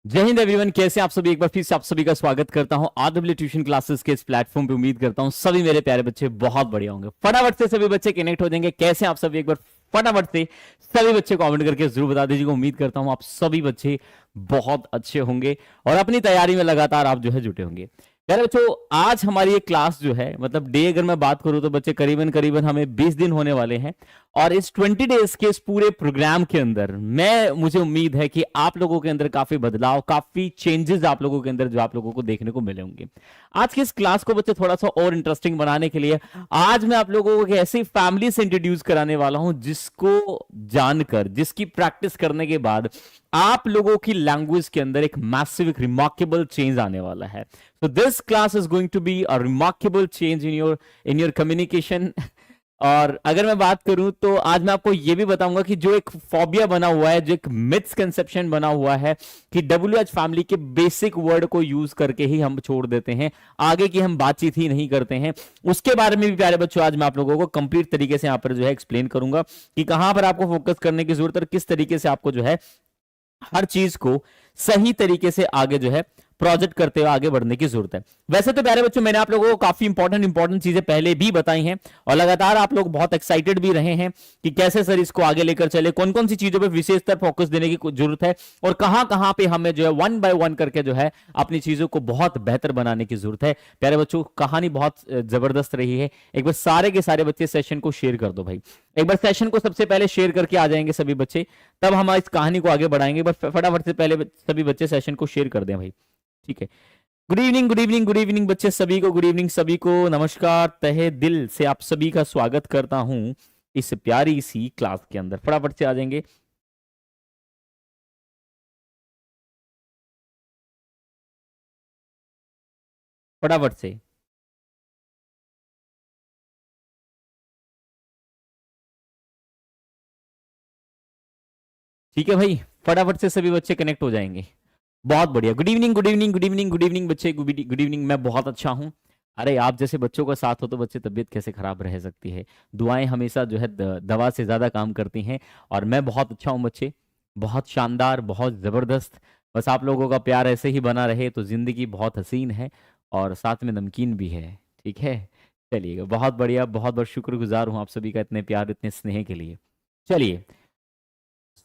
जय हिंद एवरीवन, कैसे आप सभी। एक बार फिर से आप सभी का स्वागत करता हूं आरडब्ल्यू ट्यूशन क्लासेस के इस प्लेटफॉर्म पे। उम्मीद करता हूं सभी मेरे प्यारे बच्चे बहुत बढ़िया होंगे। फटाफट से सभी बच्चे कनेक्ट हो जाएंगे। कैसे आप सभी, एक बार फटाफट से सभी बच्चे कमेंट करके जरूर बता दीजिएगा। उम्मीद करता हूं आप सभी बच्चे बहुत अच्छे होंगे और अपनी तैयारी में लगातार आप जो है जुटे होंगे। यार बच्चों, आज हमारी ये क्लास जो है, मतलब डे अगर मैं बात करूं तो बच्चे करीबन करीबन हमें 20 दिन होने वाले हैं। और इस 20 डेज के इस पूरे प्रोग्राम के अंदर मुझे उम्मीद है कि आप लोगों के अंदर काफी बदलाव, काफी चेंजेस आप लोगों के अंदर जो आप लोगों को देखने को मिले होंगे। आज की इस क्लास को बच्चे थोड़ा सा और इंटरेस्टिंग बनाने के लिए आज मैं आप लोगों को एक ऐसी फैमिली से इंट्रोड्यूस कराने वाला हूं जिसको जानकर, जिसकी प्रैक्टिस करने के बाद आप लोगों की लैंग्वेज के अंदर एक मैसिव, एक रिमार्केबल चेंज आने वाला है। So this class is going to be a remarkable change in your communication। और अगर मैं बात करूं तो आज मैं आपको यह भी बताऊंगा कि जो एक फोबिया बना हुआ है, जो एक मिसकंसेप्शन बना हुआ है कि WH फैमिली के बेसिक वर्ड को यूज करके ही हम छोड़ देते हैं, आगे की हम बातचीत ही नहीं करते हैं, उसके बारे में भी प्यारे बच्चों आज मैं आप लोगों को कंप्लीट तरीके से यहां पर जो है एक्सप्लेन करूंगा कि कहां पर आपको फोकस करने की जरूरत है और किस तरीके से आपको जो है हर चीज को सही तरीके से आगे जो है प्रोजेक्ट करते हुए आगे बढ़ने की जरूरत है। वैसे तो प्यारे बच्चों, मैंने आप लोगों को काफी इंपॉर्टेंट चीजें पहले भी बताई हैं और लगातार आप लोग बहुत एक्साइटेड भी रहे हैं कि कैसे सर इसको आगे लेकर चले, कौन कौन सी चीजों पे विशेषतर फोकस देने की जरूरत है और कहां कहां पे हमें जो है वन बाय वन करके जो है अपनी चीजों को बहुत बेहतर बनाने की जरूरत है। प्यारे बच्चों, कहानी बहुत जबरदस्त रही है। एक बार सारे के सारे बच्चे सेशन को शेयर कर दो भाई। एक बार सेशन को सबसे पहले शेयर करके आ जाएंगे सभी बच्चे, तब हम इस कहानी को आगे बढ़ाएंगे। बस फटाफट से पहले सभी बच्चे सेशन को शेयर कर दें भाई, ठीक है। Good evening, good evening, good evening बच्चे सभी को, गुड इवनिंग सभी को, नमस्कार। तहे दिल से आप सभी का स्वागत करता हूं इस प्यारी सी क्लास के अंदर। फटाफट से आ जाएंगे। फटाफट से। ठीक है भाई, फटाफट से सभी बच्चे कनेक्ट हो जाएंगे। बहुत बढ़िया। Good evening, good evening, good evening, good evening बच्चे, गुड इवनिंग। मैं बहुत अच्छा हूं। अरे आप जैसे बच्चों का साथ हो तो बच्चे तबीयत कैसे खराब रह सकती है। दुआएं हमेशा जो है दवा से ज्यादा काम करती हैं। और मैं बहुत अच्छा हूं बच्चे, बहुत शानदार, बहुत जबरदस्त। बस आप लोगों का प्यार ऐसे ही बना रहे तो जिंदगी बहुत हसीन है और साथ में नमकीन भी है, ठीक है। चलिएगा, बहुत बढ़िया, बहुत बहुत शुक्रगुजार हूं आप सभी का इतने प्यार, इतने स्नेह के लिए। चलिए,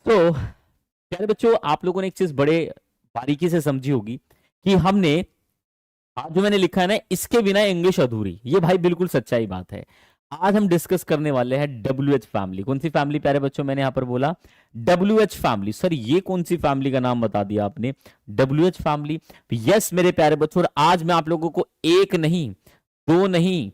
तो प्यारे बच्चों, आप लोगों ने एक चीज बड़े बारीकी से समझी होगी कि हमने आज जो मैंने लिखा है ना, इसके बिना इंग्लिश अधूरी। ये भाई बिल्कुल सच्चाई बात है। आज हम डिस्कस करने वाले हैं WH फैमिली। कौन सी फैमिली प्यारे बच्चों, मैंने यहां पर बोला WH फैमिली। सर ये कौन सी फैमिली का नाम बता दिया आपने, WH फैमिली। यस मेरे प्यारे बच्चों, और आज मैं आप लोगों को एक नहीं, दो नहीं,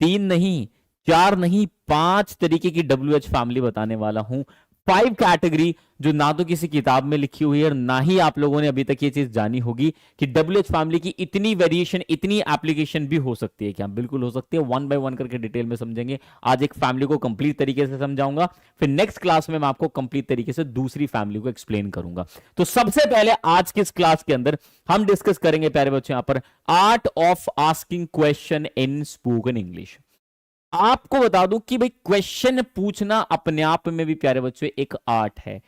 तीन नहीं, चार नहीं, 5 तरीके की WH फैमिली बताने वाला हूं। 5 कैटेगरी जो ना तो किसी किताब में लिखी हुई है और ना ही आप लोगों ने अभी तक ये चीज जानी होगी कि WH फैमिली की इतनी वेरिएशन, इतनी एप्लीकेशन भी हो सकती है। क्या? बिल्कुल हो सकती है। वन बाय वन करके डिटेल में समझेंगे। आज एक फैमिली को कंप्लीट तरीके से समझाऊंगा, फिर नेक्स्ट क्लास में मैं आपको कंप्लीट तरीके से दूसरी फैमिली को एक्सप्लेन करूंगा। तो सबसे पहले आज की इस क्लास के अंदर हम डिस्कस करेंगे प्यारे बच्चों यहां पर art of asking question in spoken English. आपको बता दूं कि भाई क्वेश्चन पूछना अपने आप में भी प्यारे बच्चों एक आर्ट है।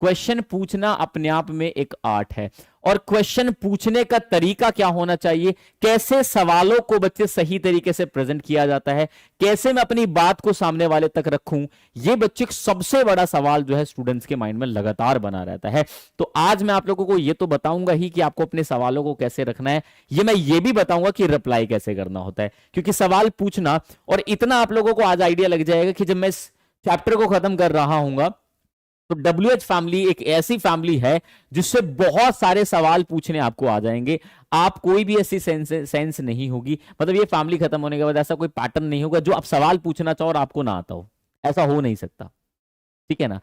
क्वेश्चन पूछना अपने आप में एक आर्ट है। और क्वेश्चन पूछने का तरीका क्या होना चाहिए, कैसे सवालों को बच्चे सही तरीके से प्रेजेंट किया जाता है, कैसे मैं अपनी बात को सामने वाले तक रखूं, ये बच्चे सबसे बड़ा सवाल जो है स्टूडेंट्स के माइंड में लगातार बना रहता है। तो आज मैं आप लोगों को ये तो बताऊंगा ही कि आपको अपने सवालों को कैसे रखना है, ये मैं ये भी बताऊंगा कि रिप्लाई कैसे करना होता है। क्योंकि सवाल पूछना, और इतना आप लोगों को आज आइडिया लग जाएगा कि जब मैं इस चैप्टर को खत्म कर रहा हूं तो WH फैमिली एक ऐसी फैमिली है जिससे बहुत सारे सवाल पूछने आपको आ जाएंगे। आप कोई भी ऐसी सेंस नहीं होगी, मतलब ये फैमिली खत्म होने के बाद ऐसा कोई पैटर्न नहीं होगा जो आप सवाल पूछना चाहो और आपको ना आता हो। ऐसा हो नहीं सकता, ठीक है ना।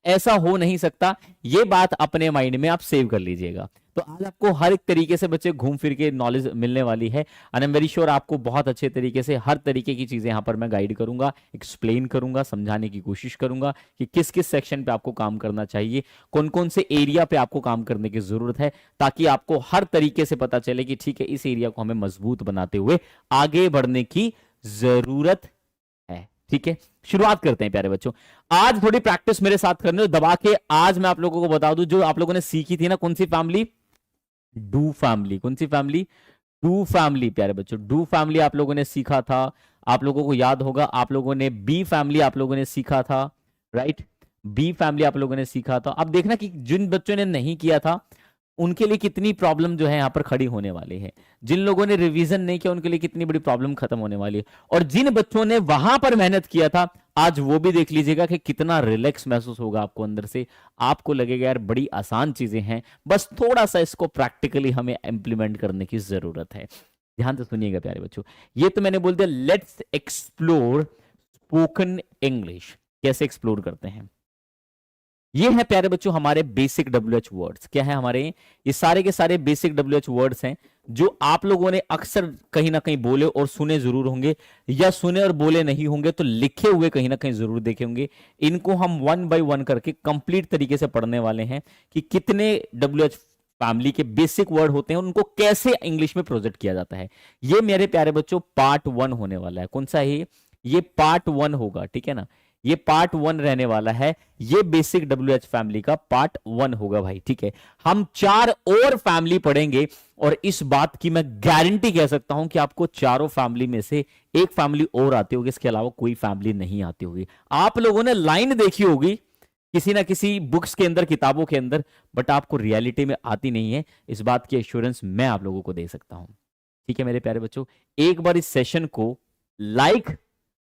ऐसा हो नहीं सकता। ये बात अपने माइंड में आप सेव कर लीजिएगा। तो आज आपको हर एक तरीके से बच्चे घूम फिर के नॉलेज मिलने वाली है। And I am very sure आपको बहुत अच्छे तरीके से हर तरीके की चीजें यहां पर मैं गाइड करूंगा, एक्सप्लेन करूंगा, समझाने की कोशिश करूंगा कि किस किस सेक्शन पे आपको काम करना चाहिए, कौन कौन से एरिया पे आपको काम करने की जरूरत है, ताकि आपको हर तरीके से पता चले कि ठीक है, इस एरिया को हमें मजबूत बनाते हुए आगे बढ़ने की जरूरत है। ठीक है, शुरुआत करते हैं प्यारे बच्चों। आज थोड़ी प्रैक्टिस मेरे साथ करने दो दबा के। आज मैं आप लोगों को बता दूं, जो आप लोगों ने सीखी थी ना, कौन सी फैमिली, डू फैमिली। कौन सी फैमिली, डू फैमिली प्यारे बच्चों। डू फैमिली आप लोगों ने सीखा था, आप लोगों को याद होगा। आप लोगों ने बी फैमिली आप लोगों ने सीखा था, राइट, बी फैमिली आप लोगों ने सीखा था। अब देखना कि जिन बच्चों ने नहीं किया था उनके लिए कितनी प्रॉब्लम जो है यहाँ पर खड़ी होने वाली है। जिन लोगों ने रिवीजन नहीं किया उनके लिए कितनी बड़ी प्रॉब्लम खत्म होने वाली है। और जिन बच्चों ने वहां पर मेहनत किया था, आज वो भी देख लीजिएगा कि कितना रिलैक्स महसूस होगा आपको अंदर से। आपको लगेगा यार बड़ी आसान चीजें हैं, बस थोड़ा सा इसको प्रैक्टिकली हमें इंप्लीमेंट करने की जरूरत है। ध्यान से सुनिएगा प्यारे बच्चों, ये तो मैंने बोल दिया। Let's explore spoken English. कैसे एक्सप्लोर करते हैं, ये है प्यारे बच्चों हमारे बेसिक WH वर्ड्स। क्या है हमारे, ये सारे के सारे बेसिक WH वर्ड्स हैं जो आप लोगों ने अक्सर कहीं ना कहीं बोले और सुने जरूर होंगे, या सुने और बोले नहीं होंगे तो लिखे हुए कहीं ना कहीं जरूर देखे होंगे। इनको हम 1 बाय 1 करके कंप्लीट तरीके से पढ़ने वाले हैं कि कितने WH फैमिली के बेसिक वर्ड होते हैं, उनको कैसे इंग्लिश में प्रोजेक्ट किया जाता है। ये मेरे प्यारे बच्चों पार्ट 1 होने वाला है। कौन सा है ये पार्ट 1 होगा, ठीक है ना, ये पार्ट 1 रहने वाला है। ये बेसिक WH फैमिली का पार्ट 1 होगा भाई, ठीक है। हम 4 और फैमिली पढ़ेंगे और इस बात की मैं गारंटी कह सकता हूं कि आपको चारों फैमिली में से एक फैमिली और आती होगी, इसके अलावा कोई फैमिली नहीं आती होगी। आप लोगों ने लाइन देखी होगी किसी ना किसी बुक्स के अंदर, किताबों के अंदर, बट आपको रियलिटी में आती नहीं है। इस बात की एश्योरेंस मैं आप लोगों को दे सकता हूं, ठीक है मेरे प्यारे बच्चों। एक बार इस सेशन को लाइक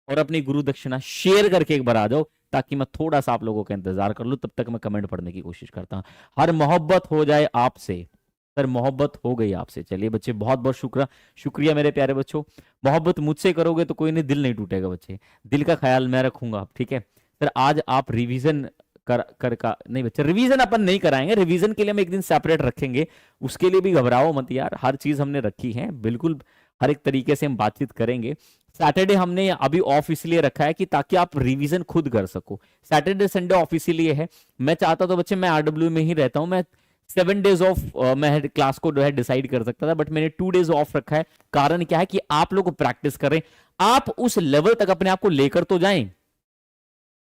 और अपनी गुरु दक्षिणा शेयर करके एक बार आ जाओ, ताकि मैं थोड़ा सा आप लोगों का इंतजार कर लूं। तब तक मैं कमेंट पढ़ने की कोशिश करता हूं। हर मोहब्बत हो जाए आपसे, सर मोहब्बत हो गई आपसे। चलिए बच्चे, बहुत बहुत शुक्रिया मेरे प्यारे बच्चों। मोहब्बत मुझसे करोगे तो कोई नहीं, दिल नहीं टूटेगा बच्चे, दिल का ख्याल मैं रखूंगा, ठीक है। सर आज आप रिवीजन नहीं बच्चे, रिवीजन अपन नहीं कराएंगे, रिवीजन के लिए हम एक दिन सेपरेट रखेंगे। उसके लिए भी घबराओ मत यार, हर चीज हमने रखी है बिल्कुल, हर एक तरीके से हम बातचीत करेंगे। सैटरडे हमने अभी ऑफ इसलिए रखा है कि ताकि आप रिवीजन खुद कर सको। सैटरडे संडे ऑफ इसीलिए है, मैं चाहता तो बच्चे मैं RW में ही रहता हूं, मैं 7 डेज ऑफ मैं क्लास को जो है डिसाइड कर सकता था, बट मैंने 2 डेज ऑफ रखा है। कारण क्या है कि आप लोग प्रैक्टिस करें, आप उस लेवल तक अपने आप को लेकर तो जाएं,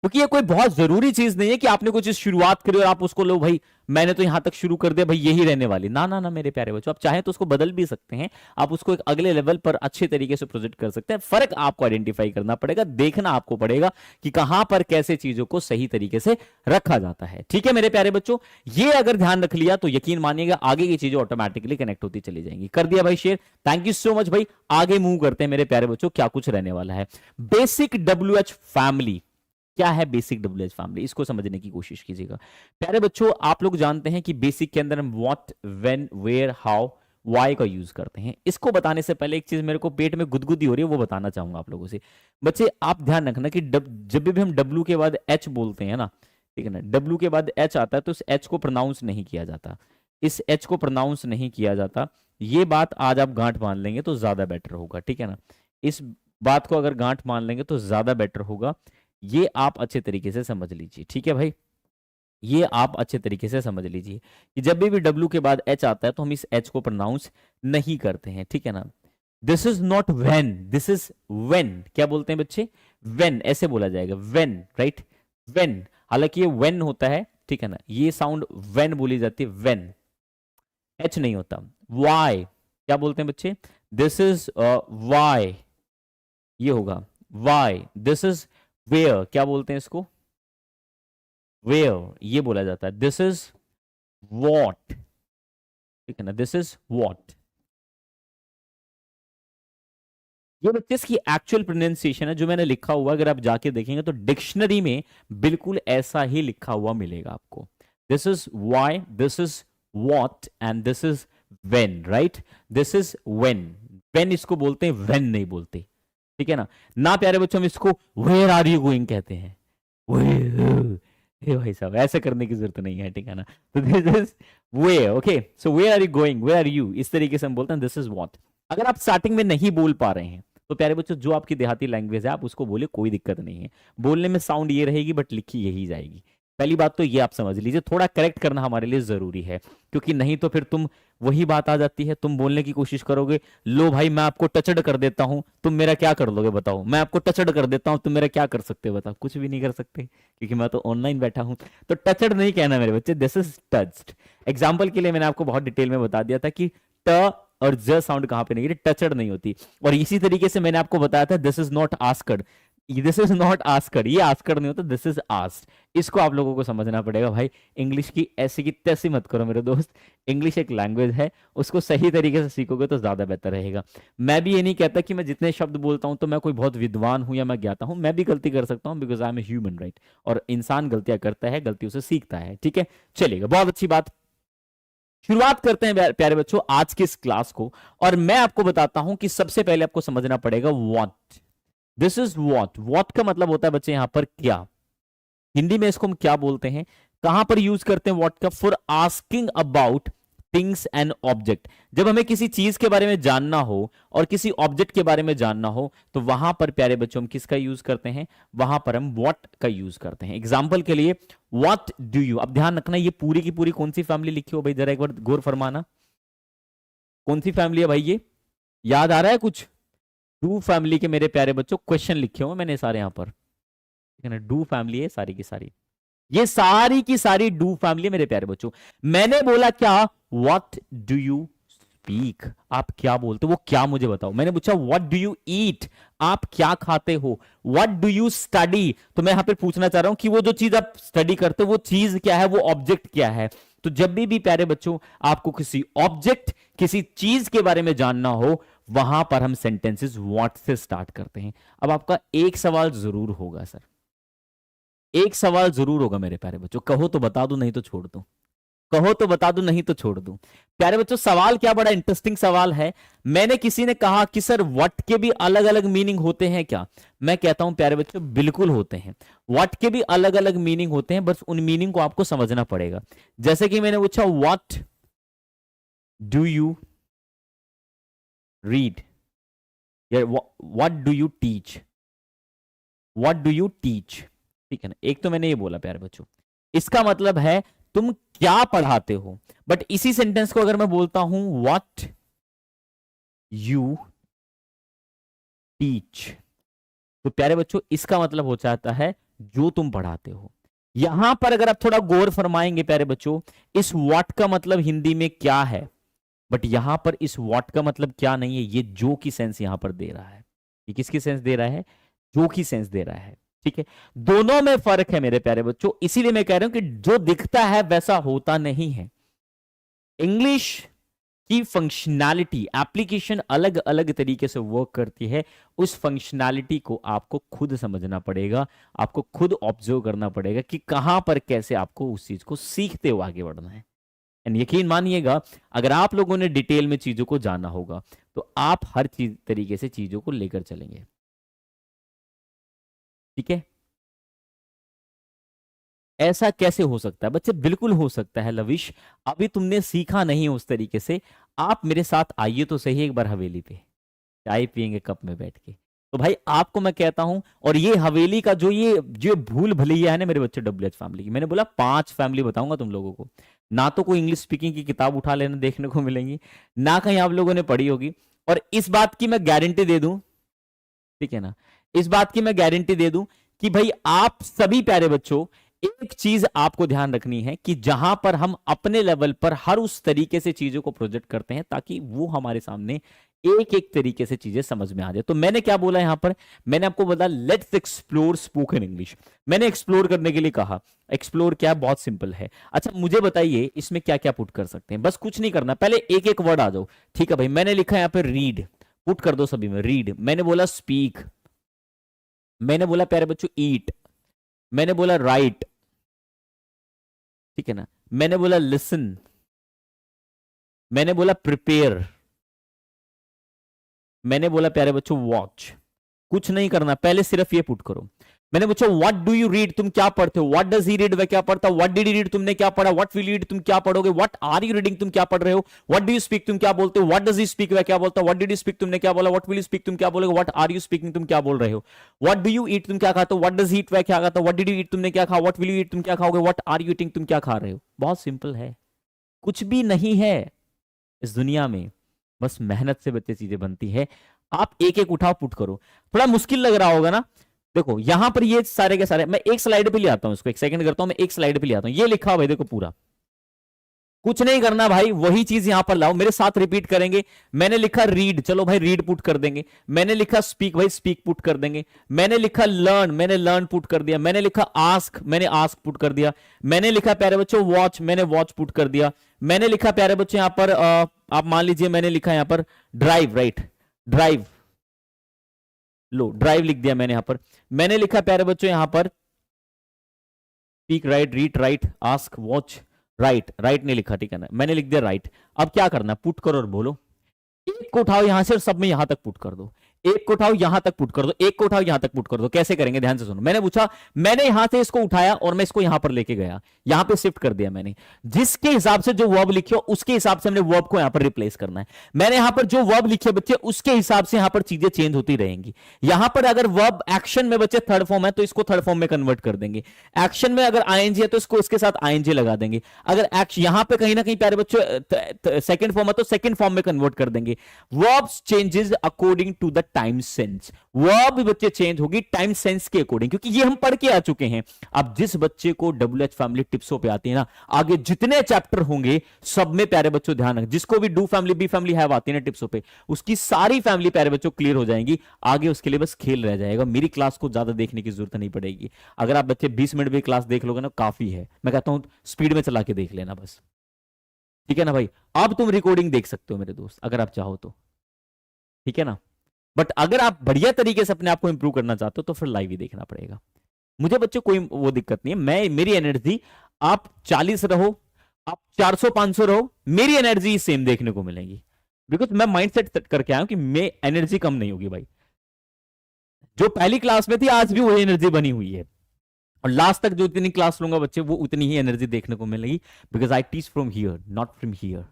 क्योंकि ये कोई बहुत जरूरी चीज नहीं है कि आपने कुछ शुरुआत करी और आप उसको लो भाई मैंने तो यहां तक शुरू कर दिया भाई यही रहने वाली। ना ना ना मेरे प्यारे बच्चों, आप चाहें तो उसको बदल भी सकते हैं, आप उसको एक अगले लेवल पर अच्छे तरीके से प्रोजेक्ट कर सकते हैं। फर्क आपको आइडेंटिफाई करना पड़ेगा, देखना आपको पड़ेगा कि कहां पर कैसे चीजों को सही तरीके से रखा जाता है, ठीक है मेरे प्यारे बच्चों। ये अगर ध्यान रख लिया तो यकीन मानिएगा आगे की चीजें ऑटोमेटिकली कनेक्ट होती चली जाएंगी। कर दिया भाई share, thank you so much भाई। आगे मूव करते हैं मेरे प्यारे बच्चों, क्या कुछ रहने वाला है। बेसिक WH फैमिली, क्या है बेसिक WH फैमिली, इसको समझने की कोशिश कीजिएगा प्यारे बच्चों। आप लोग जानते हैं कि बेसिक के अंदर हम what, when, where, how, why का यूज करते हैं। इसको बताने से पहले एक चीज मेरे को पेट में गुदगुदी हो रही है, वो बताना चाहूंगा आप लोगों से। बच्चे आप ध्यान रखना कि जब भी हम W के बाद H बोलते हैं ना, ठीक है ना, W के बाद H आता है तो इस H को प्रोनाउंस नहीं किया जाता, इस H को प्रोनाउंस नहीं किया जाता। ये बात आज आप गांठ मान लेंगे तो ज्यादा बेटर होगा, ठीक है ना। इस बात को अगर गांठ मान लेंगे तो ज्यादा बेटर होगा, ये आप अच्छे तरीके से समझ लीजिए, ठीक है भाई। ये आप अच्छे तरीके से समझ लीजिए कि जब भी W के बाद H आता है तो हम इस H को प्रोनाउंस नहीं करते हैं, ठीक है ना। This is not when, this is when. क्या बोलते हैं बच्चे, व्हेन ऐसे बोला जाएगा, व्हेन, राइट, व्हेन। हालांकि ये व्हेन होता है, ठीक है ना, ये साउंड व्हेन बोली जाती है, व्हेन, H नहीं होता। वाई, क्या बोलते हैं बच्चे, दिस इज वाई, ये होगा वाई। दिस इज वेयर, क्या बोलते हैं इसको, वेयर, ये बोला जाता है। दिस इज वॉट, ठीक है ना, दिस इज वॉट। ये बच्चे इसकी एक्चुअल प्रोनाउंसिएशन है जो मैंने लिखा हुआ, अगर आप जाके देखेंगे तो डिक्शनरी में बिल्कुल ऐसा ही लिखा हुआ मिलेगा आपको। This is why, this is what and this is when, right. This is when, when इसको बोलते हैं, व्हेन नहीं बोलते, ठीक है ना प्यारे बच्चों, हम इसको वेयर आर यू गोइंग कहते हैं। भाई साहब ऐसे करने की जरूरत नहीं है, ठीक है ना। तो this is where, okay, so where are you going, where are you, इस तरीके से हम बोलते हैं। This is what. अगर आप स्टार्टिंग में नहीं बोल पा रहे हैं तो प्यारे बच्चों जो आपकी देहाती लैंग्वेज है आप उसको बोले, कोई दिक्कत नहीं है। बोलने में साउंड ये रहेगी बट लिखी यही जाएगी। पहली बात तो ये आप समझ लीजिए, थोड़ा करेक्ट करना हमारे लिए जरूरी है, क्योंकि नहीं तो फिर तुम वही बात आ जाती है, तुम बोलने की कोशिश करोगे, लो भाई मैं आपको टचड कर देता हूं, तुम मेरा क्या कर लोगे बताओ, मैं आपको टचड कर देता हूं, तुम मेरा क्या कर सकते हो बताओ, कुछ भी नहीं कर सकते, क्योंकि मैं तो ऑनलाइन बैठा हूं। तो टचड नहीं कहना मेरे बच्चे, दिस इज टच्ड। एग्जाम्पल के लिए मैंने आपको बहुत डिटेल में बता दिया था कि ट और ज साउंड कहां पे नहीं, टचड नहीं होती। और इसी तरीके से मैंने आपको बताया था this is not asked, this is not asked, ये आस्कड नहीं होता, दिस इज आस्क्ड। इसको आप लोगों को समझना पड़ेगा भाई, इंग्लिश की ऐसी की तैसी मत करो मेरे दोस्त, इंग्लिश एक लैंग्वेज है, उसको सही तरीके से सीखोगे तो ज्यादा बेहतर रहेगा। मैं भी ये नहीं कहता कि मैं जितने शब्द बोलता हूं तो मैं कोई बहुत विद्वान हूं या मैं ज्ञाता हूं, मैं भी गलती कर सकता हूं, because I am a human, right. और इंसान गलतियां करता है, गलतियों से सीखता है, ठीक है। चलिएगा, बहुत अच्छी बात। शुरुआत करते हैं प्यारे बच्चों आज की इस क्लास को, और मैं आपको बताता हूं कि सबसे पहले आपको समझना पड़ेगा what, this is what. What का मतलब होता है बच्चे यहां पर क्या, हिंदी में इसको हम क्या बोलते हैं, कहां पर यूज करते हैं व्हाट का, for asking about things and object. जब हमें किसी चीज के बारे में जानना हो और किसी ऑब्जेक्ट के बारे में जानना हो तो वहां पर प्यारे बच्चों हम किसका यूज करते हैं, वहां पर हम व्हाट का यूज करते हैं। एग्जाम्पल के लिए व्हाट डू यू, अब ध्यान रखना ये पूरी की पूरी कौन सी फैमिली लिखी हो भाई, जरा एक बार गौर फरमाना, कौन सी फैमिली है भाई ये, याद आ रहा है कुछ, डू फैमिली के मेरे प्यारे बच्चों क्वेश्चन लिखे हुए मैंने सारे यहां पर, ठीक है ना, डू फैमिली है सारी की सारी, ये सारी की सारी डू फैमिली मेरे प्यारे बच्चों। मैंने बोला क्या, व्हाट डू यू स्पीक, आप क्या बोलते हो, वो क्या मुझे बताओ। मैंने पूछा व्हाट डू यू ईट, आप क्या खाते हो। व्हाट डू यू स्टडी, तो मैं यहां पे पूछना चाह रहा हूं कि वो जो चीज आप स्टडी करते हो वो चीज क्या है, वो ऑब्जेक्ट क्या है। तो जब भी प्यारे बच्चों आपको किसी ऑब्जेक्ट किसी चीज के बारे में जानना हो, वहां पर हम सेंटेंसेस व्हाट से स्टार्ट करते हैं। अब आपका एक सवाल जरूर होगा सर, एक सवाल जरूर होगा मेरे प्यारे बच्चों, कहो तो बता दूं नहीं तो छोड़ दूं, कहो तो बता दूं नहीं तो छोड़ दूं। प्यारे बच्चों सवाल क्या बड़ा इंटरेस्टिंग सवाल है। मैंने किसी ने कहा कि सर व्हाट के भी अलग अलग मीनिंग होते हैं क्या, मैं कहता हूं प्यारे बच्चों बिल्कुल होते हैं, व्हाट के भी अलग अलग मीनिंग होते हैं, बस उन मीनिंग को आपको समझना पड़ेगा। जैसे कि मैंने पूछा व्हाट डू यू रीड, या what do you teach, what do you teach, ठीक है ना। एक तो मैंने ये बोला प्यारे बच्चों, इसका मतलब है तुम क्या पढ़ाते हो। बट इसी सेंटेंस को अगर मैं बोलता हूं व्हाट यू टीच, तो प्यारे बच्चों इसका मतलब हो जाता है जो तुम पढ़ाते हो। यहां पर अगर आप थोड़ा गौर फरमाएंगे प्यारे बच्चों, इस व्हाट का मतलब हिंदी में क्या है, बट यहां पर इस व्हाट का मतलब क्या नहीं है, ये जो की सेंस यहां पर दे रहा है। ये किसकी सेंस दे रहा है, जो की सेंस दे रहा है, ठीक है। दोनों में फर्क है मेरे प्यारे बच्चों, इसीलिए मैं कह रहा हूं कि जो दिखता है वैसा होता नहीं है। इंग्लिश की फंक्शनैलिटी एप्लीकेशन अलग अलग तरीके से वर्क करती है, उस फंक्शनैलिटी को आपको खुद समझना पड़ेगा, आपको खुद ऑब्जर्व करना पड़ेगा कि कहां पर कैसे आपको उस चीज को सीखते हुए आगे बढ़ना है। एंड यकीन मानिएगा अगर आप लोगों ने डिटेल में चीजों को जाना होगा तो आप हर चीज तरीके से चीजों को लेकर चलेंगे, ठीक है। ऐसा कैसे हो सकता है बच्चे, बिल्कुल हो सकता है लविश, अभी तुमने सीखा नहीं उस तरीके से। आप मेरे साथ आइए तो सही एक बार हवेली पे, चाय पियेंगे कप में बैठ के। तो भाई आपको मैं कहता हूं, और ये हवेली का ये जो भूल भुलैया है ना मेरे बच्चे डब्ल्यूएच फैमिली की, मैंने बोला 5 फैमिली बताऊंगा तुम लोगों को, ना तो कोई इंग्लिश स्पीकिंग की किताब उठा लेना देखने को मिलेंगी, ना कहीं आप लोगों ने पढ़ी होगी। और इस बात की मैं गारंटी दे दूं, ठीक है ना, इस बात की मैं गारंटी दे दूं कि भाई आप सभी प्यारे बच्चों, एक चीज आपको ध्यान रखनी है कि जहां पर हम अपने लेवल पर हर उस तरीके से चीजों को प्रोजेक्ट करते हैं ताकि वो हमारे सामने एक एक तरीके से चीजें समझ में आ जाए। तो मैंने क्या बोला यहां पर, मैंने आपको बोला लेट्स एक्सप्लोर स्पोकन इंग्लिश। मैंने एक्सप्लोर करने के लिए कहा, एक्सप्लोर क्या है, बहुत सिंपल है। अच्छा मुझे बताइए इसमें क्या क्या पुट कर सकते हैं, बस कुछ नहीं करना, पहले एक एक वर्ड आ जाओ, ठीक है भाई। मैंने लिखा यहां पर रीड, पुट कर दो सभी में रीड। मैंने बोला स्पीक, मैंने बोला प्यारे बच्चों ईट, मैंने बोला राइट, ठीक है ना, मैंने बोला लिसन, मैंने बोला प्रिपेयर, मैंने बोला प्यारे बच्चों वॉच। कुछ नहीं करना, पहले सिर्फ ये पुट करो। मैंने पूछा व्हाट डू यू रीड, तुम क्या पढ़ते हो, व्हाट डज ही रीड, वह क्या पढ़ता, व्हाट डिड ही रीड, तुमने क्या पढ़ा, व्हाट विल रीड, तुम क्या पढ़ोगे, व्हाट आर यू रीडिंग, तुम क्या पढ़ रहे हो, व्हाट डू यू स्पीक, तुम क्या बोलते हो, व्हाट डज ही स्पीक, वह क्या बोलता, व्हाट डिड यू स्पीक, तुमने क्या बोला, व्हाट विल यू स्पीक, तुम क्या बोलोगे, व्हाट आर यू स्पीकिंग, तुम क्या बोल रहे हो, व्हाट डू यू ईट, तुम क्या खाते हो, व्हाट डज ही ईट, वह क्या खाता, व्हाट डिड यू ईट, तुमने क्या खा, व्हाट विल यू ईट, तुम क्या खाओगे, व्हाट आर यू ईटिंग, तुम क्या खा रहे हो। बहुत सिंपल है, कुछ भी नहीं है इस दुनिया में, बस मेहनत से बच्चे चीजें बनती है। आप एक एक उठाओ, पुट करो। थोड़ा मुश्किल लग रहा होगा ना, देखो यहां पर ये सारे के सारे, मैं एक स्लाइड पे ले आता हूं इसको, एक सेकंड करता हूं, मैं एक स्लाइड पे ले आता हूं, ये लिखा हुआ है देखो पूरा, कुछ नहीं करना भाई, वही चीज यहां पर लाओ, मेरे साथ रिपीट करेंगे। मैंने लिखा रीड, चलो भाई रीड पुट कर देंगे। मैंने लिखा स्पीक, भाई स्पीक पुट कर देंगे। मैंने लिखा लर्न, मैंने लर्न पुट कर दिया। मैंने लिखा आस्क, मैंने आस्क पुट कर दिया। मैंने लिखा प्यारे बच्चों वॉच, मैंने वॉच पुट कर दिया। मैंने लिखा प्यारे बच्चों यहां पर आप मान लीजिए मैंने लिखा यहां पर ड्राइव, राइट, ड्राइव, लो ड्राइव लिख दिया मैंने यहां पर। मैंने लिखा प्यारे बच्चों यहां पर speak, right, read, right, ask, watch, right, right नहीं लिखा, ठीक है ना, मैंने लिख दिया राइट। अब क्या करना, पुट करो और बोलो। एक को उठाओ यहां से और सब में यहां तक पुट कर दो, एक को उठाओ यहां तक पुट कर दो, एक को उठाओ यहां तक पुट कर दो। कैसे करेंगे, ध्यान से सुनो। मैंने पूछा, मैंने यहां से इसको उठाया और मैं इसको यहां पर लेके गया, यहां पे शिफ्ट कर दिया मैंने। जिसके हिसाब से जो वर्ब लिखे उसके हिसाब से हमने वर्ब को यहां पर रिप्लेस करना है। मैंने यहां पर जो वर्ब लिखे बच्चे उसके हिसाब से यहां पर चीजें चेंज होती रहेंगी। यहां पर अगर वर्ब एक्शन में बच्चे थर्ड फॉर्म है तो इसको थर्ड फॉर्म में कन्वर्ट कर देंगे। एक्शन में अगर आईएनजी है तो इसको इसके साथ आईएनजी लगा देंगे। अगर यहां पे कहीं ना कहीं प्यारे बच्चों सेकंड फॉर्म है तो सेकंड फॉर्म में कन्वर्ट कर देंगे। Verbs changes according to the time sense, verb बच्चे चेंज होगी टाइम सेंस के अकॉर्डिंग, क्योंकि ये हम पढ़ के आ चुके हैं। अब जिस बच्चे को WH फैमिली टिप्सों पे आती है ना, आगे जितने चैप्टर होंगे सब में प्यारे बच्चों ध्यान रखें, जिसको भी do family, B family have आती है ना टिप्सों पे, उसकी सारी फैमिली प्यारे बच्चों क्लियर हो जाएंगी। आगे उसके लिए बस खेल रह जाएगा, मेरी क्लास को ज्यादा देखने की जरूरत नहीं पड़ेगी। अगर आप बच्चे 20 मिनट भी क्लास देख लोगे ना काफी है, मैं कहता हूं स्पीड में चला के देख लेना बस, ठीक है ना भाई। अब तुम रिकॉर्डिंग देख सकते हो मेरे दोस्त अगर आप चाहो तो, ठीक है ना। बट अगर आप बढ़िया तरीके से अपने आप को इंप्रूव करना चाहते हो तो फिर लाइव ही देखना पड़ेगा। मुझे बच्चों कोई वो दिक्कत नहीं है, मैं मेरी एनर्जी, आप 40 रहो, आप 400 500 रहो, मेरी एनर्जी सेम देखने को मिलेगी, बिकॉज मैं माइंड सेट करके आया हूं कि मैं एनर्जी कम नहीं होगी भाई। जो पहली क्लास में थी आज भी वही एनर्जी बनी हुई है, और लास्ट तक जो इतनी क्लास लूंगा बच्चे वो उतनी ही एनर्जी देखने को मिलेगी, because I teach from here not from here.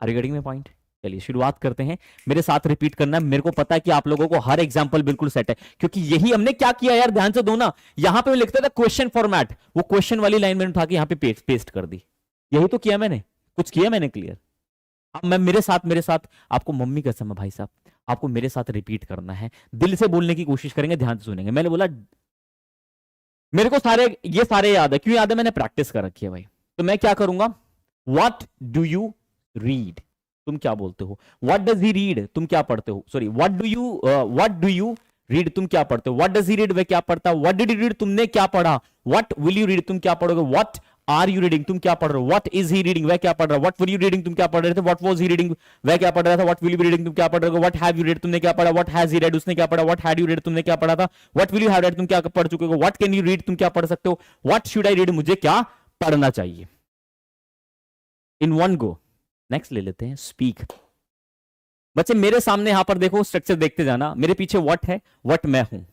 Are you getting my point. चलिए शुरुआत करते हैं, मेरे साथ रिपीट करना है। मेरे को पता है कि आप लोगों को हर एग्जांपल बिल्कुल सेट है, क्योंकि यही हमने क्या किया यार, ध्यान से दो ना। यहां पे मैं लिखता था क्वेश्चन फॉर्मेट, वो क्वेश्चन वाली लाइन मैंने उठा के यहां पे पेस्ट कर दी। यही तो किया मैंने, कुछ किया मैंने क्लियर। अब मैं मेरे साथ आपको मम्मी कसम है भाई साहब, आपको मेरे साथ रिपीट करना है, दिल से बोलने की कोशिश करेंगे, ध्यान से सुनेंगे। मैंने बोला मेरे को ये सारे याद है, क्यों याद है, मैंने प्रैक्टिस कर रखी है भाई। तो मैं क्या करूंगा, व्हाट डू यू रीड, तुम क्या बोलते हो, व्हाट डज ही रीड, तुम क्या पढ़ते हो, sorry what do you read, तुम क्या पढ़ते हो, व्हाट डज ही रीड, वह क्या पढ़ता है, व्हाट डिड ही रीड, तुमने क्या पढ़ा, व्हाट विल यू रीड, तुम क्या पढ़ोगे, व्हाट आर यू रीडिंग, तुम क्या पढ़ रहे हो, व्हाट इज ही रीडिंग, वह क्या पढ़ रहा है, व्हाट वर यू रीडिंग, तुम क्या पढ़ रहे थे, व्हाट वाज ही रीडिंग, वह क्या पढ़ रहा था, what will you be reading, तुम क्या पढ़ रहे हो, व्हाट हैव यू रेड, तुमने क्या पढ़ा, व्हाट हैज ही रेड, उसने क्या पढ़ा, व्हाट हैड यू रेड, तुमने क्या पढ़ा था, what will you have read, तुम क्या पढ़ चुके हो, व्हाट कैन यू रीड, तुम क्या पढ़ सकते हो, व्हाट शुड आई रीड, मुझे क्या पढ़ना चाहिए, इन वन गो। नेक्स्ट ले लेते हैं स्पीक। बच्चे मेरे सामने यहां पर देखो, स्ट्रक्चर देखते जाना, मेरे पीछे व्हाट है, व्हाट मैं हूं,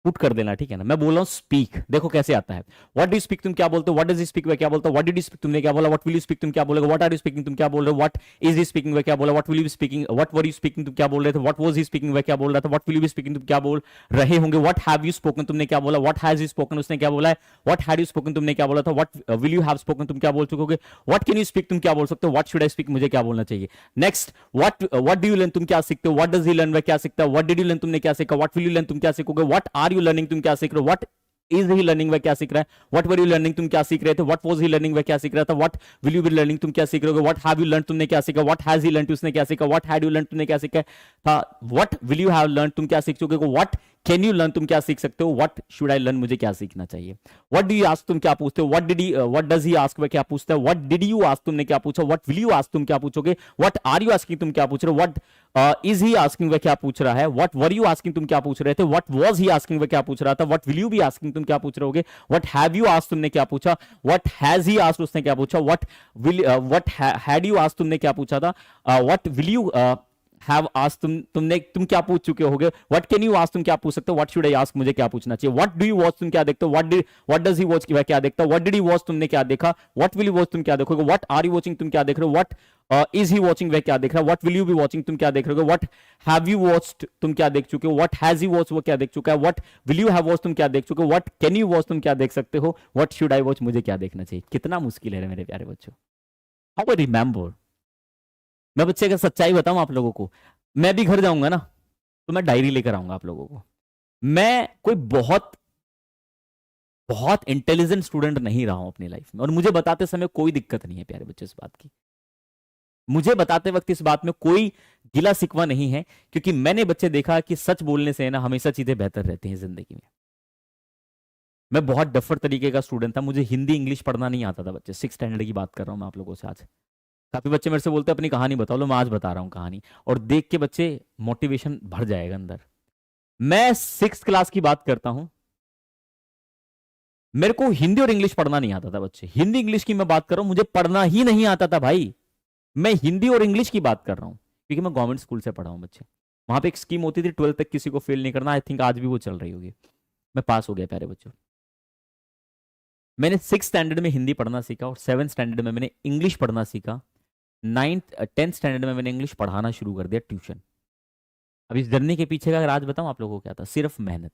पुट कर देना, ठीक है ना। मैं बोल रहा हूं स्पीक, देखो कैसे आता है, व्हाट डू स्पीक, तुम क्या बोलते हो, व्हाट डज ही स्पीक, वह क्या बोलता है, व्हाट डिड यू स्पीक, तुमने क्या बोला, व्हाट विल यू स्पीक, तुम क्या बोलोगे, व्हाट आर यू स्पीकिंग, तुम क्या बोल रहे हो, व्हाट इज ही स्पीकिंग, वह क्या बोला, what will you be speaking, what were you speaking, तुम क्या बोल रहे थे, व्हाट वाज ही स्पीकिंग, वह क्या बोल रहा था, what will you be speaking, तुम क्या बोल रहे होंगे, व्हाट हैव यू स्पोकन, तुमने क्या बोला, व्हाट हैज ही स्पोकन, उसने क्या बोला है, व्हाट हैड यू स्पोकन, तुमने क्या बोला था, what will you have spoken, तुम क्या बोल चुकोगे, व्हाट कैन यू स्पीक, तुम क्या बोल सकते हो, व्हाट शुड आई स्पीक, मुझे क्या बोलना चाहिए। Next what do you learn, तुम क्या सीखते हो, व्हाट डज ही लर्न, वह क्या सीखता है, व्हाट डिड यू लर्न, तुमने क्या सीखा, व्हाट विल यू लर्न, तुम क्या सीखोगे, व्हाट आर यू लर्निंग, तुम क्या सीख रहे हो, व्हाट इज ही लर्निंग, वह क्या सीख रहा है, व्हाट वर यू लर्निंग, तुम क्या सीख रहे थे, व्हाट वाज ही लर्निंग, वह क्या सीख रहा था, what will you be learning, तुम क्या सीख रहे हो, व्हाट हैव यू लर्न, तुमने क्या सीखा, व्हाट हैज ही लर्न, उसने क्या सीखा, व्हाट हैड यू लर्न, तुमने क्या सीखा था, what will you have learn, तुम क्या सीख चुके हो, व्हाट कैन यू लर्न, तुम क्या सीख सकते हो, व्हाट शुड आई लर्न, मुझे क्या सीखना चाहिए, व्हाट डू यू आस्क, तुम क्या पूछते हो, व्हाट डज ही आस्क, वह क्या पूछता है, व्हाट डिड यू आस्क, तुमने क्या पूछा, व्हाट विल यू आस्क, तुम क्या पूछोगे, व्हाट आर यू आस्किंग, तुम क्या पूछ रहे हो, व्हाट इज ही आस्किंग, वह क्या पूछ रहा है, व्हाट वर यू आस्किंग, तुम क्या पूछ रहे थे, व्हाट वाज ही आस्किंग, वह क्या पूछ रहा था, what will you be asking, तुम क्या पूछ रहे होगे, व्हाट हैव यू आस्क्ड, तुमने क्या पूछा, व्हाट हैज ही आस्क्ड, उसने क्या पूछा, व्हाट हैड यू आस्क्ड, तुमने क्या पूछा था, what will you have asked, तुम क्या पूछ चुके होगे. व्हाट कैन यू आस्क, तुम क्या पूछ सकते हो. व्हाट शुड आई आस्क, मुझे क्या पूछना चाहिए. व्हाट डू यू वॉच, तुम क्या देखते हो. व्हाट डज ही वॉच, वह क्या देखता है. व्हाट डिड ही वॉच, तुमने क्या देखा. व्हाट विल यू वॉच, तुम क्या देखोगे. व्हाट आर यू वॉचिंग, तुम क्या देख रहे हो. व्हाट इज ही वॉचिंग, वह क्या देख रहा है. What will you be watching, तुम क्या देख रहे हो. व्हाट हैव यू वॉच्ड, तुम क्या देख चुके हो. व्हाट हैज ही वॉच, वो क्या देख चुका है. What will you have watch, तुम क्या देख चुके हो. व्हाट कैन यू वॉच, तुम क्या देख सकते हो. व्हाट शुड आई वॉच, मुझे क्या देखना चाहिए. कितना मुश्किल है मेरे प्यारे बच्चों. How I remember. मैं बच्चे का सच्चाई बताऊं आप लोगों को, मैं भी घर जाऊंगा ना तो मैं डायरी लेकर आऊंगा आप लोगों को. मैं कोई बहुत बहुत इंटेलिजेंट स्टूडेंट नहीं रहा हूं अपनी लाइफ में, और मुझे बताते समय कोई दिक्कत नहीं है प्यारे बच्चे इस बात की. मुझे बताते वक्त इस बात में कोई गिला सिकवा नहीं है, क्योंकि मैंने बच्चे देखा कि सच बोलने से ना हमेशा चीजें बेहतर रहती हैं जिंदगी में. मैं बहुत डफर तरीके का स्टूडेंट था, मुझे हिंदी इंग्लिश पढ़ना नहीं आता था बच्चे. 6 स्टैंडर्ड की बात कर रहा हूं मैं आप लोगों से. आज काफी बच्चे मेरे से बोलते हैं अपनी कहानी बताओ. लो मैं आज बता रहा हूं कहानी, और देख के बच्चे मोटिवेशन भर जाएगा अंदर. मैं 6 क्लास की बात करता हूं. मेरे को हिंदी और इंग्लिश पढ़ना नहीं आता था बच्चे. हिंदी इंग्लिश की मैं बात कर रहा हूं, मुझे पढ़ना ही नहीं आता था भाई. मैं हिंदी और इंग्लिश की बात कर रहा हूं, क्योंकि मैं गवर्नमेंट स्कूल से पढ़ा हूं बच्चे. वहां पे एक स्कीम होती थी 12th तक किसी को फेल नहीं करना. आई थिंक आज भी वो चल रही होगी. मैं पास हो गया प्यारे बच्चों. मैंने 6 स्टैंडर्ड में हिंदी पढ़ना सीखा, और 7 स्टैंडर्ड में मैंने इंग्लिश पढ़ना सीखा. 9th 10th स्टैंडर्ड में मैंने इंग्लिश पढ़ाना शुरू कर दिया ट्यूशन. अब इस जर्नी के पीछे का राज बताऊं आप लोगों को क्या था. सिर्फ मेहनत.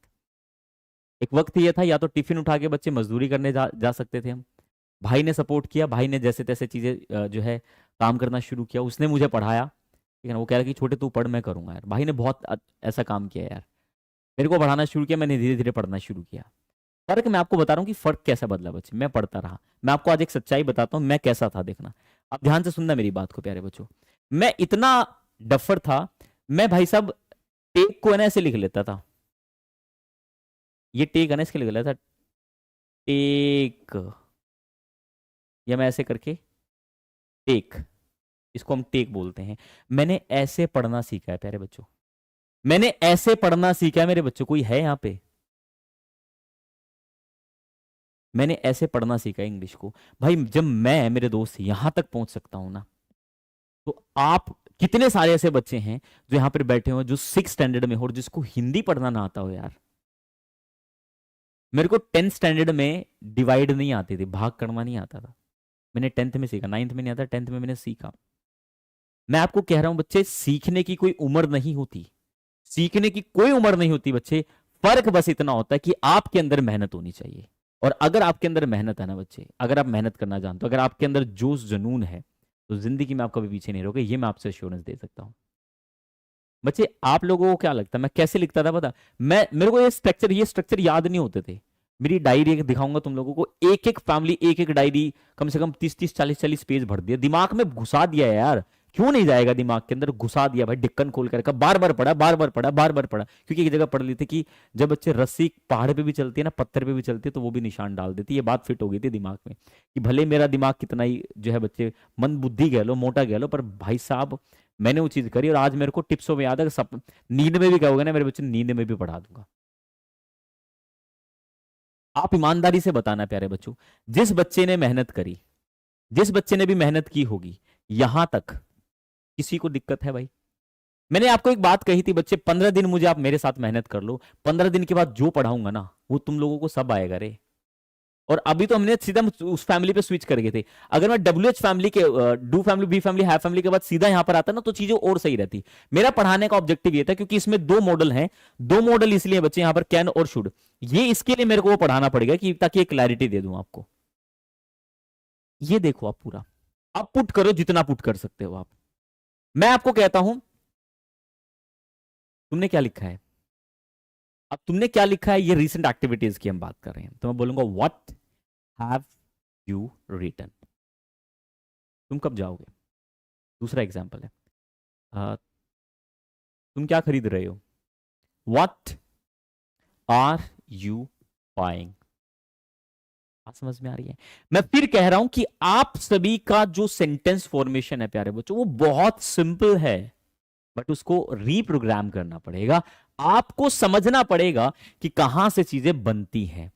एक वक्त ये था या तो टिफिन उठा के बच्चे मजदूरी करने जा सकते थे हम. भाई ने सपोर्ट किया, भाई ने जैसे तैसे चीजें जो है काम करना शुरू किया, उसने मुझे पढ़ाया. ठीक है ना. वो कह रहा कि छोटे तू पढ़, मैं करूंगा यार. भाई ने बहुत ऐसा काम किया यार, मेरे को पढ़ाना शुरू किया. मैंने धीरे धीरे पढ़ना शुरू किया. फर्क मैं आपको बता रहा हूँ कि फर्क कैसा बदला बच्चे. मैं पढ़ता रहा. मैं आपको आज एक सच्चाई बताता हूँ मैं कैसा था, देखना. आप ध्यान से सुनना मेरी बात को प्यारे बच्चों. मैं इतना डफर था, मैं भाई साहब टेक को है ना ऐसे लिख लेता था. ये टेक है ना, इसके लिख लेता था टेक, या मैं ऐसे करके टेक, इसको हम टेक बोलते हैं. मैंने ऐसे पढ़ना सीखा है प्यारे बच्चों. मैंने ऐसे पढ़ना सीखा है मेरे बच्चों. कोई है यहां पे. मैंने ऐसे पढ़ना सीखा है इंग्लिश को. भाई जब मैं मेरे दोस्त यहां तक पहुंच सकता हूं ना, तो आप कितने सारे ऐसे बच्चे हैं जो यहां पर बैठे हुए जो 6 स्टैंडर्ड में हो और जिसको हिंदी पढ़ना ना आता हो यार. मेरे को 10th स्टैंडर्ड में डिवाइड नहीं आती थी, भाग करना नहीं आता था. मैंने 10th में सीखा. 9th में नहीं आता, 10th में मैंने सीखा. मैं आपको कह रहा हूं बच्चे, सीखने की कोई उम्र नहीं होती. सीखने की कोई उम्र नहीं होती बच्चे. फर्क बस इतना होता है कि आपके अंदर मेहनत होनी चाहिए. और अगर आपके अंदर मेहनत है ना बच्चे, अगर आप मेहनत करना जानते हो, अगर आपके अंदर जोश जुनून है, तो जिंदगी में आप कभी पीछे नहीं रहोगे. ये मैं आपसे एश्योरेंस दे सकता हूं. बच्चे आप लोगों को क्या लगता है मैं कैसे लिखता था पता. मैं मेरे को ये स्ट्रक्चर याद नहीं होते थे. मेरी डायरी एक दिखाऊंगा तुम लोगों को. एक एक फैमिली, एक एक डायरी, कम से कम 30 30 40 40 पेज भर दिया. दिमाग में घुसा दिया है यार. क्यों नहीं जाएगा दिमाग के अंदर. घुसा दिया भाई, ढक्कन खोल कर रखा. बार बार पढ़ा, बार बार पढ़ा, बार बार पढ़ा. क्योंकि एक जगह पढ़ ली थी कि जब बच्चे रस्सी पहाड़ पे भी चलती है ना, पत्थर पे भी चलती है, तो वो भी निशान डाल देती है. ये बात फिट हो गई थी दिमाग में कि भले मेरा दिमाग कितना ही जो है बच्चे मंद बुद्धि कह लो, मोटा कह लो, पर भाई साहब मैंने वो चीज करी. और आज मेरे को टिप्सों में याद है. सब नींद में भी कहोगे ना मेरे बच्चे, नींद में भी पढ़ा दूंगा. आप ईमानदारी से बताना प्यारे बच्चों, जिस बच्चे ने मेहनत करी, जिस बच्चे ने भी मेहनत की होगी यहां तक, किसी को दिक्कत है भाई. मैंने आपको एक बात कही थी बच्चे, 15 दिन मुझे आप मेरे साथ मेहनत कर लो, 15 दिन के बाद जो पढ़ाऊंगा ना वो तुम लोगों को सब आएगा रे. और अभी तो हमने सीधा उस फैमिली पे स्विच कर गए थे. अगर मैं WH फैमिली के, do family, B family, have family के बाद सीधा यहां पर आता ना, तो चीजें और सही रहती. मेरा पढ़ाने का ऑब्जेक्टिव ये था, क्योंकि इसमें 2 मॉडल हैं. 2 मॉडल इसलिए बच्चे यहां पर कैन और शुड. ये इसके लिए मेरे को वो पढ़ाना पड़ेगा कि ताकि एक क्लैरिटी दे दूं आपको. ये देखो आप पूरा, आप पुट करो जितना पुट कर सकते हो आप. मैं आपको कहता हूं तुमने क्या लिखा है. अब तुमने क्या लिखा है, ये रीसेंट एक्टिविटीज की हम बात कर रहे हैं, तो मैं बोलूंगा व्हाट हैव यू रिटन. तुम कब जाओगे. दूसरा एग्जाम्पल है, तुम क्या खरीद रहे हो. What are you buying. बात समझ में आ रही है. मैं फिर कह रहा हूं कि आप सभी का जो सेंटेंस फॉर्मेशन है प्यारे बच्चों, वो बहुत सिंपल है, बट उसको रीप्रोग्राम करना पड़ेगा. आपको समझना पड़ेगा कि कहां से चीजें बनती हैं.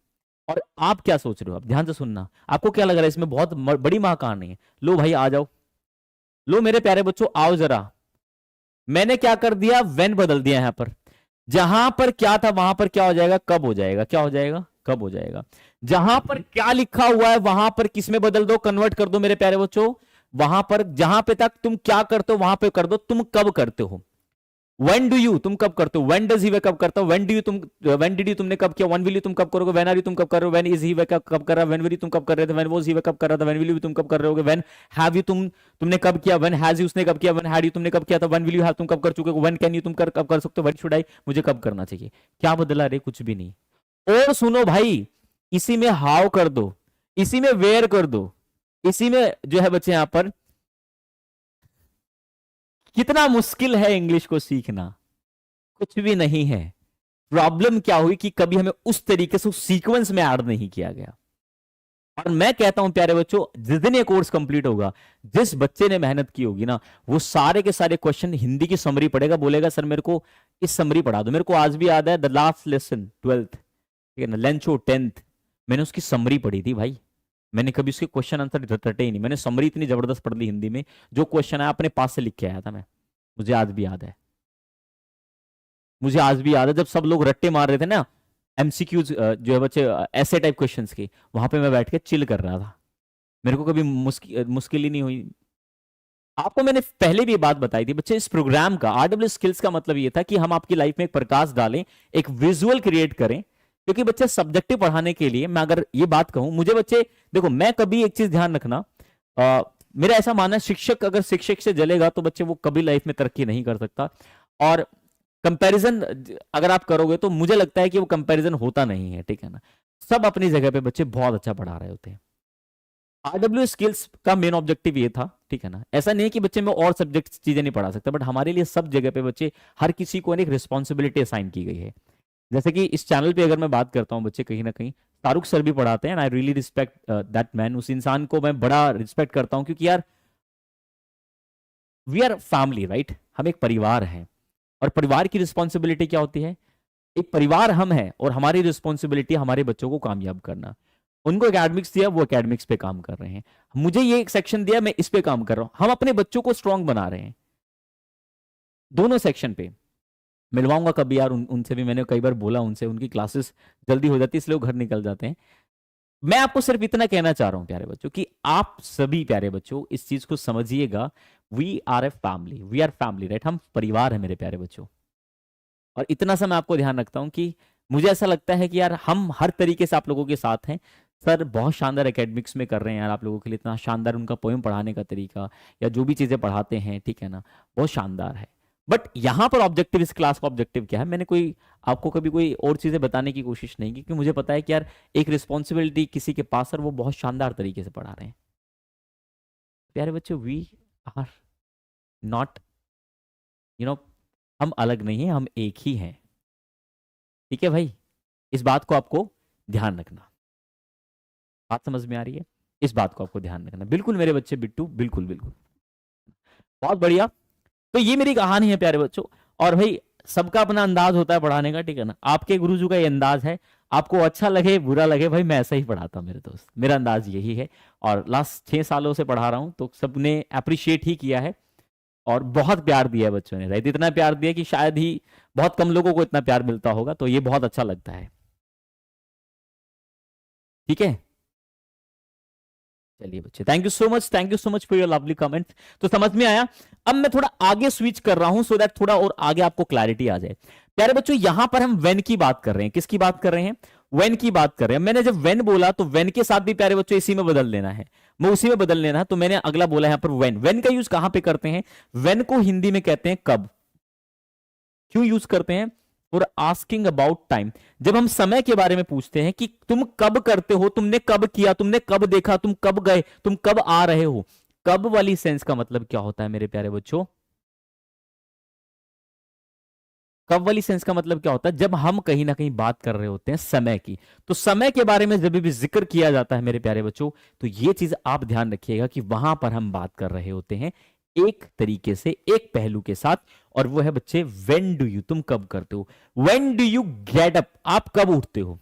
और आप क्या सोच रहे हो, आप ध्यान से सुनना. आपको क्या लग रहा है इसमें बहुत बड़ी महाकहानी है. लो भाई आ जाओ. लो मेरे प्यारे बच्चों आओ जरा. मैंने क्या कर दिया, वेन बदल दिया यहां पर। जहां पर क्या था वहां पर क्या हो जाएगा, कब हो जाएगा, क्या हो जाएगा, कब हो जाएगा। जहां पर क्या लिखा हुआ है वहां पर किस में बदल दो, कन्वर्ट कर दो मेरे प्यारे बच्चों। वहां पर जहां पे तक तुम क्या करते हो वहां पे कर दो तुम कब करते हो। व्हेन डू यू तुम कब करते हो, व्हेन डज ही वे कब करता हो, व्हेन डू यू तुम, व्हेन डिड यू तुमने कब किया, व्हेन विल यू तुम कब करोगे, व्हेन आर यू तुम कब कर रहे हो, व्हेन इज ही वे कब कर रहा है, व्हेन विल यू तुम कब कर रहे थे, व्हेन वाज ही वे कब कर रहा था, व्हेन विल यू तुम कब कर रहे होगे, व्हेन हैव यू तुमने कब किया, व्हेन हैज यू उसने कब किया, व्हेन हैड यू तुमने कब किया था, व्हेन विल यू हैव तुम कब कर चुके हो, व्हेन कैन यू तुम कब कर सकते हो, व्हेन शुड आई मुझे कब करना चाहिए। क्या बदला रे, कुछ भी नहीं। और सुनो भाई, इसी में हाउ कर दो, इसी में वेयर कर दो, इसी में जो है बच्चे यहां पर, कितना मुश्किल है इंग्लिश को सीखना, कुछ भी नहीं है। प्रॉब्लम क्या हुई कि कभी हमें उस तरीके से उस सीक्वेंस में ऐड नहीं किया गया। और मैं कहता हूं प्यारे बच्चों, जिस दिन ये कोर्स कंप्लीट होगा, जिस बच्चे ने मेहनत की होगी ना, वो सारे के सारे क्वेश्चन हिंदी की समरी पढ़ेगा, बोलेगा सर मेरे को इस समरी पढ़ा दो। मेरे को आज भी याद है द लास्ट लेसन 12th, ठीक है ना, लेंचो 10th, मैंने उसकी समरी पढ़ी थी भाई। मैंने कभी उसके क्वेश्चन आंसर रटे ही नहीं, मैंने समरी इतनी जबरदस्त पढ़ ली हिंदी में, जो क्वेश्चन आया अपने पास से लिख के आया था मैं। मुझे आज भी याद है, मुझे आज भी याद है जब सब लोग रट्टे मार रहे थे ना एमसीक्यूज जो है बच्चे, ऐसे टाइप क्वेश्चंस के, वहां पे मैं बैठ के चिल कर रहा था। मेरे को कभी मुश्किल ही नहीं हुई। आपको मैंने पहले भी ये बात बताई थी बच्चे, इस प्रोग्राम का आरडब्ल्यू स्किल्स का मतलब ये था कि हम आपकी लाइफ में एक प्रकाश डालें, एक विजुअल क्रिएट करें। क्योंकि बच्चे सब्जेक्टिव पढ़ाने के लिए, मैं अगर ये बात कहूं, मुझे बच्चे देखो, मैं कभी एक चीज ध्यान रखना, मेरा ऐसा मानना है, शिक्षक अगर शिक्षक से जलेगा तो बच्चे वो कभी लाइफ में तरक्की नहीं कर सकता। और कंपैरिजन अगर आप करोगे तो मुझे लगता है कि वो कंपैरिजन होता नहीं है, ठीक है ना। सब अपनी जगह पे बच्चे बहुत अच्छा पढ़ा रहे होते हैं। आरडब्ल्यू स्किल्स का मेन ऑब्जेक्टिव ये था, ठीक है ना। ऐसा नहीं है कि बच्चे में और सब्जेक्ट चीजें नहीं पढ़ा सकता, बट हमारे लिए सब जगह पे बच्चे, हर किसी को एक रिस्पॉन्सिबिलिटी असाइन की गई है। जैसे कि इस चैनल पे अगर मैं बात करता हूँ बच्चे, कहीं ना कहीं शाहरुख सर भी पढ़ाते हैं, I really respect that man, उस इंसान को मैं बड़ा रिस्पेक्ट करता हूँ, क्योंकि यार वी आर फैमिली, राइट, हम एक परिवार हैं। और परिवार की रिस्पॉन्सिबिलिटी क्या होती है, एक परिवार हम हैं और हमारी रिस्पॉन्सिबिलिटी हमारे बच्चों को कामयाब करना। उनको एकेडमिक्स दिया, वो एकेडमिक्स पे काम कर रहे हैं, मुझे ये एक सेक्शन दिया, मैं इस पे काम कर रहा हूं। हम अपने बच्चों को स्ट्रांग बना रहे हैं दोनों सेक्शन पे। मिलवाऊंगा कभी यार उनसे भी, मैंने कई बार बोला उनसे, उनकी क्लासेस जल्दी हो जाती है इसलिए वो घर निकल जाते हैं। मैं आपको सिर्फ इतना कहना चाह रहा हूं प्यारे बच्चों, कि आप सभी प्यारे बच्चों इस चीज को समझिएगा, we are a family, we are family, right, हम परिवार है मेरे प्यारे बच्चों। और इतना सा मैं आपको ध्यान रखता हूं कि मुझे ऐसा लगता है कि यार हम हर तरीके से आप लोगों के साथ हैं। सर बहुत शानदार एकेडमिक्स में कर रहे हैं यार, आप लोगों के लिए इतना शानदार उनका पोएम पढ़ाने का तरीका, या जो भी चीज़ें पढ़ाते हैं, ठीक है ना, बहुत शानदार है। बट यहाँ पर ऑब्जेक्टिव, इस क्लास का ऑब्जेक्टिव क्या है, मैंने कोई आपको कभी कोई और चीज़ें बताने की कोशिश नहीं की, क्योंकि मुझे पता है कि यार एक रिस्पॉन्सिबिलिटी किसी के पास, और वो बहुत शानदार तरीके से पढ़ा रहे हैं। प्यारे बच्चों, we are not, you know, हम अलग नहीं है, हम एक ही हैं, ठीक है भाई। इस बात को आपको ध्यान रखना, बात समझ में आ रही है, इस बात को आपको ध्यान रखना, बिल्कुल मेरे बच्चे बिट्टू, बिल्कुल बिल्कुल, बहुत बढ़िया। तो ये मेरी कहानी है प्यारे बच्चों। और भाई सबका अपना अंदाज होता है पढ़ाने का, ठीक है ना। आपके गुरुजी का ये अंदाज है, आपको अच्छा लगे बुरा लगे, भाई मैं ऐसा ही पढ़ाता हूँ मेरे दोस्त, मेरा अंदाज यही है। और लास्ट 6 सालों से पढ़ा रहा हूँ, तो सबने अप्रिशिएट ही किया है, और बहुत प्यार दिया है बच्चों ने, राइट, इतना प्यार दिया कि शायद ही बहुत कम लोगों को इतना प्यार मिलता होगा, तो ये बहुत अच्छा लगता है, ठीक है। चलिए बच्चे, thank you so much, thank you so much for your lovely comment. तो समझ में आया। अब मैं थोड़ा आगे स्विच कर रहा हूं, सो दैट थोड़ा और आगे आपको क्लैरिटी आ जाए। प्यारे बच्चों, यहां पर हम वेन की बात कर रहे हैं, किसकी बात कर रहे हैं, वेन की बात कर रहे हैं। मैंने जब वेन बोला तो वेन के साथ भी प्यारे बच्चों इसी में बदल लेना है, मैं उसी में बदल लेना है। तो मैंने अगला बोला यहां पर वेन, वेन का यूज कहां पे करते हैं, वेन को हिंदी में कहते हैं कब। क्यों यूज करते हैं, और आस्किंग अबाउट टाइम, जब हम समय के बारे में पूछते हैं कि तुम कब करते हो, तुमने कब किया, तुमने कब देखा, तुम कब गए, तुम कब आ रहे हो। कब वाली सेंस का मतलब क्या होता है मेरे प्यारे बच्चों, कब वाली सेंस का मतलब क्या होता है, जब हम कहीं ना कहीं बात कर रहे होते हैं समय की। तो समय के बारे में जब भी जिक्र किया जाता है मेरे प्यारे बच्चों, तो ये चीज आप ध्यान रखिएगा कि वहां पर हम बात कर रहे होते हैं एक तरीके से, एक पहलू के साथ, और वो है बच्चे व्हेन डू यू, तुम कब करते हो। When do you get up, आप कब उठते हो।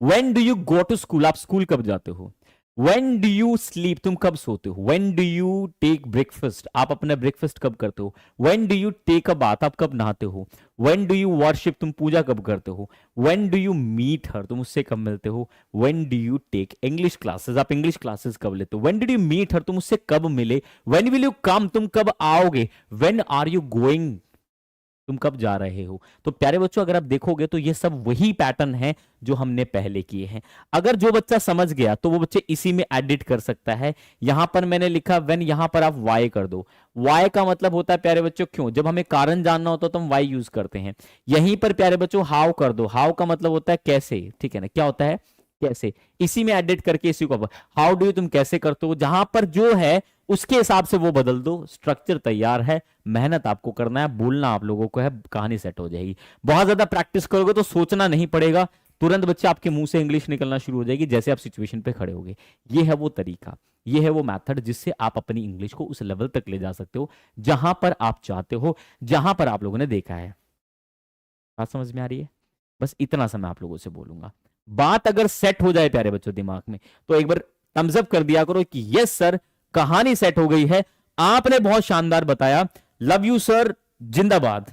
When do you go to school, आप स्कूल कब जाते हो। When do you sleep? तुम कब सोते हो? When do you take breakfast? आप अपना ब्रेकफास्ट कब करते हो? When do you take a bath? आप कब नहाते हो? When do you worship? तुम पूजा कब करते हो? When do you meet her? तुम उससे कब मिलते हो? When do you take English classes? आप इंग्लिश क्लासेस कब लेते हो? When did you meet her? तुम उससे कब मिले? When will you come? तुम कब आओगे? When are you going? तुम कब जा रहे हो? तो प्यारे बच्चों, अगर आप देखोगे तो ये सब वही पैटर्न है जो हमने पहले किए हैं। अगर जो बच्चा समझ गया तो वो बच्चे इसी में एडिट कर सकता है। यहां पर मैंने लिखा व्हेन, यहां पर आप वाई कर दो। वाई का मतलब होता है प्यारे बच्चों क्यों, जब हमें कारण जानना होता है तो हम वाई यूज करते हैं। यहीं पर प्यारे बच्चों हाउ कर दो। हाउ का मतलब होता है कैसे, ठीक है ना, क्या होता है कैसे। इसी में एडिट करके इसी को हाउ डू यू, तुम कैसे करते हो, जहां पर जो है उसके हिसाब से वो बदल दो। स्ट्रक्चर तैयार है, मेहनत आपको करना है, बोलना आप लोगों को है, कहानी सेट हो जाएगी। बहुत ज्यादा प्रैक्टिस करोगे तो सोचना नहीं पड़ेगा, तुरंत बच्चे आपके मुंह से इंग्लिश निकलना शुरू हो जाएगी जैसे आप सिचुएशन पे खड़े होगे। ये है वो तरीका, ये है वो मेथड जिससे आप अपनी इंग्लिश को उस लेवल तक ले जा सकते हो जहां पर आप चाहते हो, जहां पर आप लोगों ने देखा है। बात समझ में आ रही है? बस इतना सा मैं आप लोगों से बोलूंगा। बात अगर सेट हो जाए प्यारे बच्चों दिमाग में तो एक बार थम्स अप कर दिया करो कि यस सर, कहानी सेट हो गई है, आपने बहुत शानदार बताया, लव यू सर, जिंदाबाद।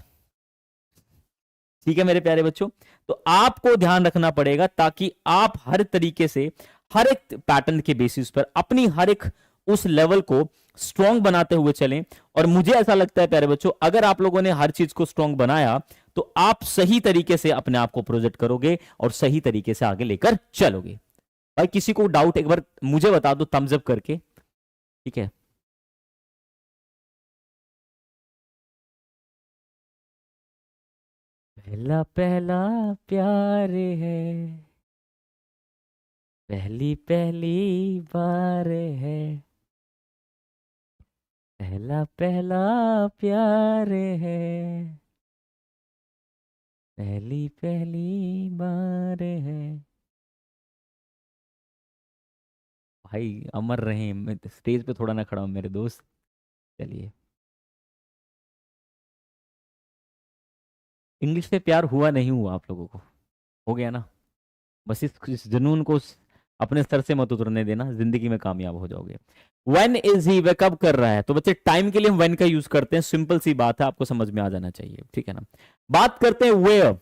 ठीक है मेरे प्यारे बच्चों, तो आपको ध्यान रखना पड़ेगा ताकि आप हर तरीके से, हर एक पैटर्न के बेसिस पर अपनी हर एक उस लेवल को स्ट्रॉन्ग बनाते हुए चलें। और मुझे ऐसा लगता है प्यारे बच्चों, अगर आप लोगों ने हर चीज को स्ट्रॉन्ग बनाया तो आप सही तरीके से अपने आप को प्रोजेक्ट करोगे और सही तरीके से आगे लेकर चलोगे। भाई किसी को डाउट एक बार मुझे बता दो थम्स अप करके, ठीक है। पहला पहला प्यार है, पहली पहली बार है, पहला पहला प्यार है, पहली पहली बार है। भाई अमर रहे, मैं स्टेज पे थोड़ा ना खड़ा हूं मेरे दोस्त। चलिए, इंग्लिश से प्यार हुआ नहीं हुआ आप लोगों को? हो गया ना? बस इस जुनून को अपने सर से मत उतरने देना, जिंदगी में कामयाब हो जाओगे। व्हेन इज ही, वह कब कर रहा है, तो बच्चे टाइम के लिए हम व्हेन का यूज करते हैं, सिंपल सी बात है, आपको समझ में आ जाना चाहिए, ठीक है ना। बात करते हैं वेयर।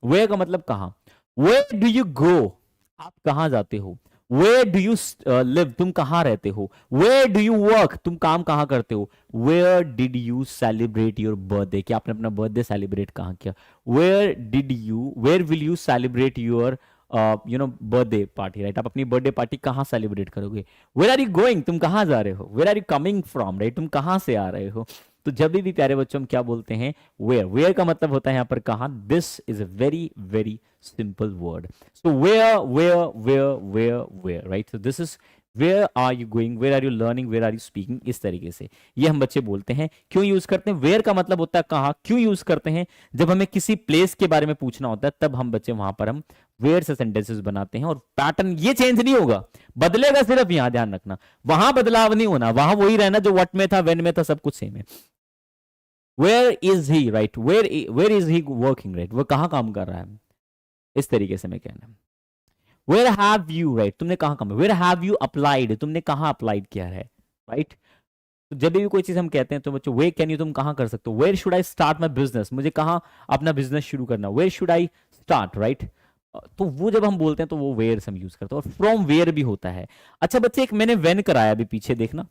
वेयर का मतलब कहां। वेयर डू यू गो, आप कहां जाते हो। वेयर डू यू लिव, तुम कहां रहते हो। वेयर डू यू वर्क, तुम काम कहां करते हो। Where did you celebrate your birthday, क्या आपने अपना बर्थडे सेलिब्रेट कहां किया। Where did you, where will you celebrate your birthday party, right. आप अपनी बर्थडे पार्टी कहाँ सेलिब्रेट करोगे। वेयर आर यू गोइंग, तुम कहाँ जा रहे हो। Where are you coming from, right, तुम कहाँ से आ रहे हो। तो जब भी प्यारे बच्चों हम क्या बोलते हैं, वेयर। वेयर का मतलब होता है यहाँ पर कहाँ। This is a very very simple word. So where where where where where, right. So this is where are you going, where are you learning, where are you speaking, इस तरीके से ये हम बच्चे बोलते हैं। क्यों यूज करते हैं वेयर का मतलब होता है कहाँ, क्यों यूज करते हैं, जब हमें किसी प्लेस के बारे में पूछना होता है तब हम बच्चे वहां पर हम वेयर से सेंटेंसेस बनाते हैं। और पैटर्न ये चेंज नहीं होगा, बदलेगा सिर्फ, यहां ध्यान रखना, वहां बदलाव नहीं होना, वहां वही रहना जो व्हाट में था, व्हेन में था, सब कुछ सेम है। Where is he, right, where is he working, right, वो कहाँ काम कर रहा है, इस तरीके से मैं कहना। वेयर हैव यू, राइट, तुमने कहाँ काम, वेयर हैव यू अप्लाइड, तुमने कहाँ अप्लाइड किया है, राइट। तो जब भी कोई चीज हम कहते हैं तो बच्चों वे कैन यू, तुम कहाँ कर सकते हो। Where should I start my business, मुझे कहाँ अपना बिजनेस शुरू करना, where should I start, right. तो वो जब हम बोलते हैं तो वो वेयर से हम यूज करते हैं। और फ्रॉम वेयर भी होता है। अच्छा बच्चे, एक मैंने वेन कराया अभी पीछे देखना,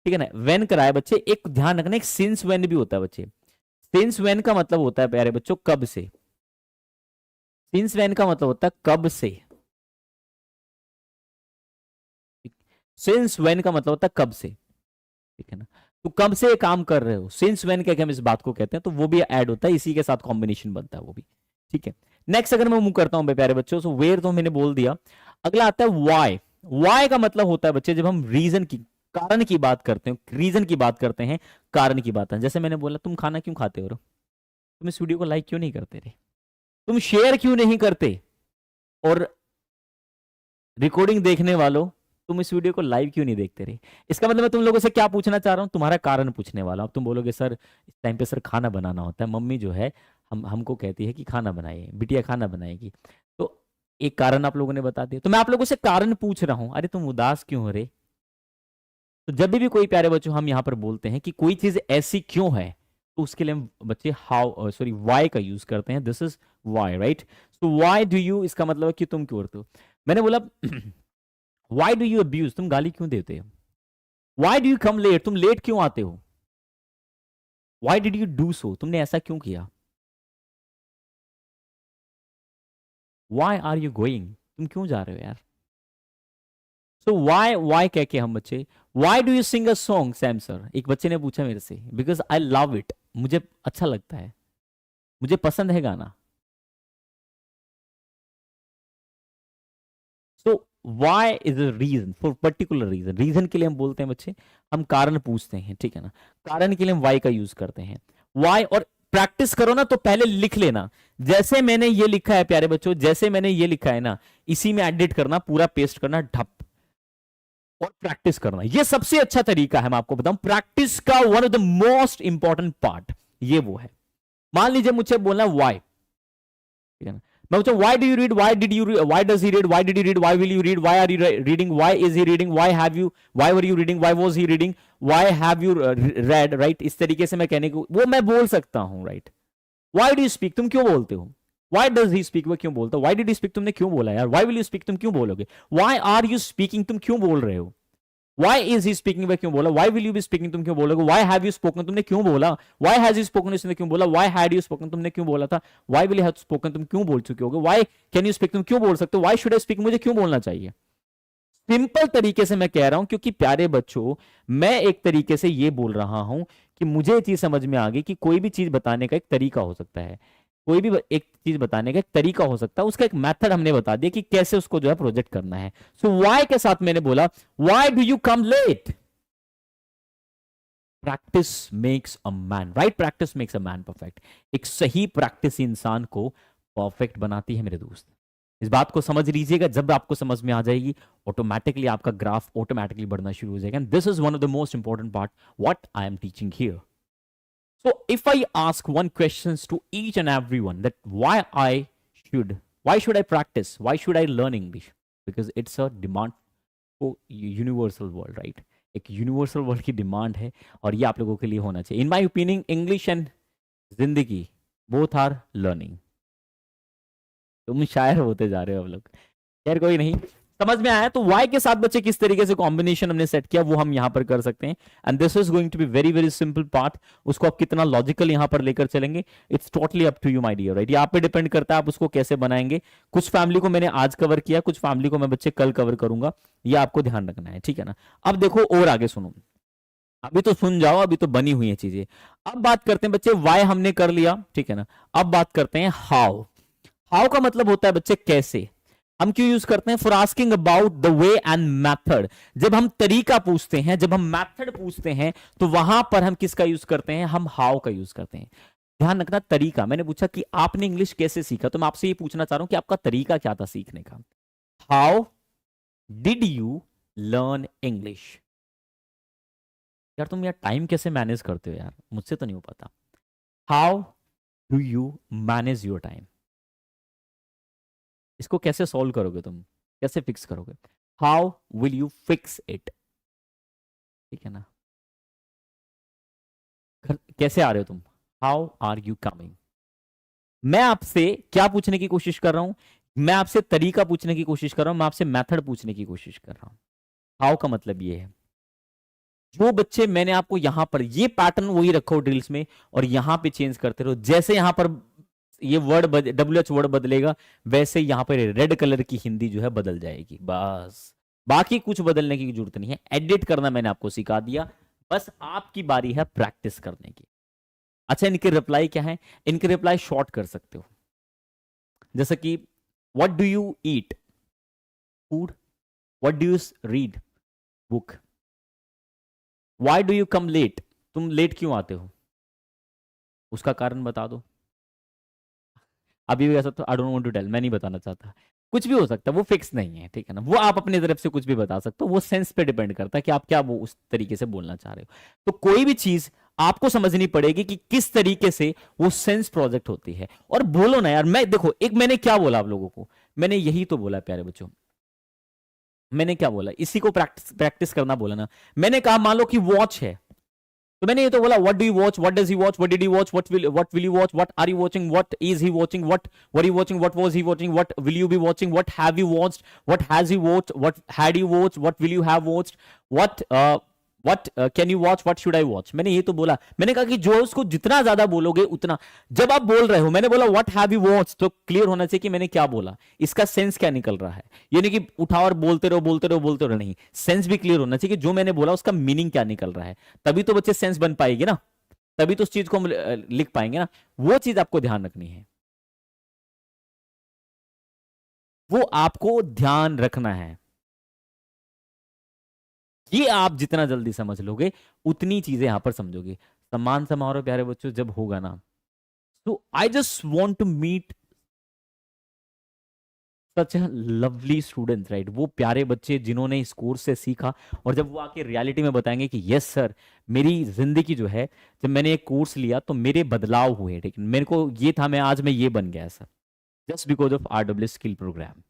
ठीक है ना, वेन कराया बच्चे, एक ध्यान रखना, एक सिंस वेन भी होता है बच्चे। सिंस वेन का मतलब होता है प्यारे बच्चों कब से। सिंस वेन का मतलब होता है कब से। सिंस वेन का मतलब होता है कब से, ठीक है ना। तो कब से काम कर रहे हो, सिंस वेन के हम इस बात को कहते हैं, तो वो भी ऐड होता है, इसी के साथ कॉम्बिनेशन बनता है वो भी, ठीक है। नेक्स्ट अगर मैं मूव करता हूं प्यारे बच्चों, तो वेयर तो मैंने बोल दिया। अगला आता है वाई। वाई का मतलब होता है बच्चे जब हम रीजन की, कारण की बात करते हैं, रीजन की बात करते हैं, कारण की बात है। जैसे मैंने बोला तुम खाना क्यों खाते हो, तुम इस वीडियो को लाइक क्यों नहीं करते रे, तुम शेयर क्यों नहीं करते, और रिकॉर्डिंग देखने वालों तुम इस वीडियो को लाइव क्यों नहीं देखते रहे। इसका मतलब मैं तुम लोगों से क्या पूछना चाह रहा हूं, तुम्हारा कारण पूछने वाला हूं। तुम बोलोगे सर इस टाइम पे सर खाना बनाना होता है, मम्मी जो है हमको कहती है कि खाना बनाइए, बिटिया खाना बनाएगी। तो एक कारण आप लोगों ने बता दिया, तो मैं आप लोगों से कारण पूछ रहा हूं, अरे तुम उदास क्यों हो रे? तो जब भी कोई प्यारे बच्चों हम यहाँ पर बोलते हैं कि कोई चीज ऐसी क्यों है, तो उसके लिए हम बच्चे हाउ सॉरी वाई का यूज करते हैं। This is why, right? So why do you, इसका मतलब है कि तुम क्यों करते हो। मैंने बोला वाई डू यू अब्यूज, तुम गाली क्यों देते हो? Why do you come late, तुम लेट क्यों आते हो? Why did you do so, तुमने ऐसा क्यों किया? वाई आर यू गोइंग, तुम क्यों जा रहे हो यार? सो वाई कह के हम बच्चे, Y do you sing a song Sam sir, एक बच्चे ने पूछा मेरे से, बिकॉज आई लव इट, मुझे अच्छा लगता है, मुझे पसंद है गाना। So why is a reason for particular reason, reason के लिए हम बोलते हैं बच्चे, हम कारण पूछते हैं, ठीक है ना, कारण के लिए हम वाई का यूज करते हैं। वाई, और प्रैक्टिस करो ना तो पहले लिख लेना, जैसे मैंने ये लिखा है प्यारे बच्चों, जैसे मैंने ये लिखा है ना, इसी में एडिट करना, पूरा पेस्ट करना ढप, और प्रैक्टिस करना, ये सबसे अच्छा तरीका है। मैं आपको बताऊं, प्रैक्टिस का one of the most important part ये वो है। मान लीजिए मुझे बोलना वाई, ठीक है ना, मैं पूछूं why do you read, why did you, why does he read, why did you read, why will you read, why are you reading, why is he reading, why have you, why were you reading, why was he reading, why have you read, right? इस तरीके से मैं कहने को वो मैं बोल सकता हूं, right? Why do you speak, तुम क्यों बोलते हो? व्हाई डज ही स्पीक, वो क्यों बोलता है? व्हाई डिड यू स्पीक, तुमने क्यों बोला यार? व्हाई विल यू स्पीक, तुम क्यों बोलोगे? व्हाई आर यू स्पीकिंग, तुम क्यों बोल रहे हो? Why is he speaking, वह क्यों बोला? Why will you be speaking, तुम क्यों बोलोगे? Why have you spoken, तुमने क्यों बोला? Why has he spoken, इसने क्यों बोला? Why had you spoken, तुमने क्यों बोला था? Why will you have spoken, तुम क्यों बोल चुके होगे? Why can you speak, तुम क्यों बोल सकते हो? Why should I speak, मुझे क्यों बोलना चाहिए? सिंपल तरीके से मैं कह रहा हूं, क्योंकि प्यारे बच्चों मैं एक तरीके से ये बोल रहा हूं कि मुझे ये चीज समझ में आ गई कि कोई भी चीज बताने का एक तरीका हो सकता है, कोई भी एक चीज बताने का एक तरीका हो सकता है, उसका एक मेथड हमने बता दिया कि कैसे उसको जो है प्रोजेक्ट करना है। सो वाई के साथ मैंने बोला why do you come late, practice makes a man, right? Practice makes a man perfect, एक सही प्रैक्टिस इंसान को परफेक्ट बनाती है मेरे दोस्त। इस बात को समझ लीजिएगा, जब आपको समझ में आ जाएगी ऑटोमेटिकली आपका ग्राफ ऑटोमेटिकली बढ़ना शुरू हो जाएगा। And this is one of the most important part what I am teaching here. So if I ask one questions to each and everyone that why should I practice? Why should I learn English? Because it's a demand for universal world, right? एक universal world की demand है और ये आप लोगों के लिए होना चाहिए। इन माई ओपिनियन इंग्लिश एंड जिंदगी बोथ आर लर्निंग। तुम शायर होते जा रहे हो अब लोग, खैर कोई नहीं, समझ में आया? तो y के साथ बच्चे किस तरीके से कॉम्बिनेशन हमने सेट किया वो हम यहां पर कर सकते हैं। And this is going to be very very simple part, उसको आप कितना लॉजिकल यहां पर लेकर चलेंगे it's totally up to you my dear, right? ये आप पे डिपेंड करता है आप उसको कैसे बनाएंगे। कुछ फैमिली को मैंने आज कवर किया, कुछ फैमिली को मैं बच्चे कल कवर करूंगा, ये आपको ध्यान रखना है, ठीक है ना? अब देखो और आगे सुनो, अभी तो सुन जाओ, अभी तो बनी हुई है चीजें। अब बात करते हैं बच्चे, वाई हमने कर लिया, ठीक है ना? अब बात करते हैं हाउ। हाउ का मतलब होता है बच्चे कैसे। हम क्यों यूज करते हैं? For asking about the way and method. जब हम तरीका पूछते हैं, जब हम मेथड पूछते हैं, तो वहां पर हम किसका यूज करते हैं? हम हाउ का यूज करते हैं। ध्यान रखना, तरीका, मैंने पूछा कि आपने इंग्लिश कैसे सीखा, तो मैं आपसे ये पूछना चाह रहा हूं कि आपका तरीका क्या था सीखने का। How did you learn English? यार तुम यार टाइम कैसे मैनेज करते हो यार, मुझसे तो नहीं हो पाता। How do you manage your time? इसको कैसे सॉल्व करोगे तुम, कैसे फिक्स करोगे? How will you fix it? ठीक है ना? कैसे आ रहे हो तुम? How are you coming? मैं आपसे क्या पूछने की कोशिश कर रहा हूं? मैं आपसे तरीका पूछने की कोशिश कर रहा हूं, मैं आपसे मेथड पूछने की कोशिश कर रहा हूं। हाउ का मतलब ये है, जो बच्चे मैंने आपको यहां पर ये पैटर्न वही रखो ड्रिल्स में और यहां पे चेंज करते रहो, जैसे यहां पर ये वर्ड WH वर्ड बदलेगा वैसे यहां पर रेड कलर की हिंदी जो है बदल जाएगी, बस बाकी कुछ बदलने की जरूरत नहीं है। एडिट करना मैंने आपको सिखा दिया, बस आपकी बारी है प्रैक्टिस करने की। अच्छा, इनके रिप्लाई क्या है? इनके रिप्लाई शॉर्ट कर सकते हो, जैसे कि what do you eat? Food. What do you read? Book. Why do you come late? तुम लेट क्यों आते हो? उसका कारण बता दो। अभी भी ऐसा तो I don't want to tell, मैं नहीं बताना चाहता। कुछ भी हो सकता है, वो फिक्स नहीं है, ठीक है ना? वो आप अपनी तरफ से कुछ भी बता सकते हो, वो सेंस पे डिपेंड करता है कि आप क्या वो उस तरीके से बोलना चाह रहे हो। तो कोई भी चीज आपको समझनी पड़ेगी कि किस तरीके से वो सेंस प्रोजेक्ट होती है। और बोलो ना यार, मैं देखो एक मैंने क्या बोला आप लोगों को, मैंने यही तो बोला प्यारे बच्चों, मैंने क्या बोला, इसी को प्रैक्टिस प्रैक्टिस करना बोला ना। मैंने कहा मान लो कि वॉच है, तो मैंने ये तो बोला what do you watch, what does he watch, what did he watch, what will you watch, what are you watching, what is he watching, what were you watching, what was he watching, what will you be watching, what have you watched, what has he watched, what had you watched, what will you have watched, what what can you watch, what should I watch. मैंने ये तो बोला। मैंने कहा कि जो उसको जितना ज्यादा बोलोगे उतना, जब आप बोल रहे हो, मैंने बोला व्हाट हैव यू वॉच, तो क्लियर होना चाहिए कि मैंने क्या बोला, इसका सेंस क्या निकल रहा है। ये नहीं कि उठाओ और बोलते रहो बोलते रहो बोलते रहो, नहीं, सेंस भी क्लियर होना चाहिए कि जो मैंने बोला उसका मीनिंग क्या निकल रहा है, तभी तो बच्चे सेंस बन पाएगी ना, तभी तो उस चीज को हम लिख पाएंगे ना। वो चीज आपको ध्यान रखनी है, वो आपको ध्यान रखना है। ये आप जितना जल्दी समझ लोगे उतनी चीजें यहां पर समझोगे। सम्मान समारोह प्यारे बच्चों जब होगा ना, तो I just want to meet such lovely students, right, वो प्यारे बच्चे जिन्होंने इस कोर्स से सीखा, और जब वो आके रियलिटी में बताएंगे कि यस सर, मेरी जिंदगी जो है, जब मैंने एक कोर्स लिया तो मेरे बदलाव हुए, ठीक है, मेरे को ये था, मैं आज मैं ये बन गया sir, just because of RW skill program.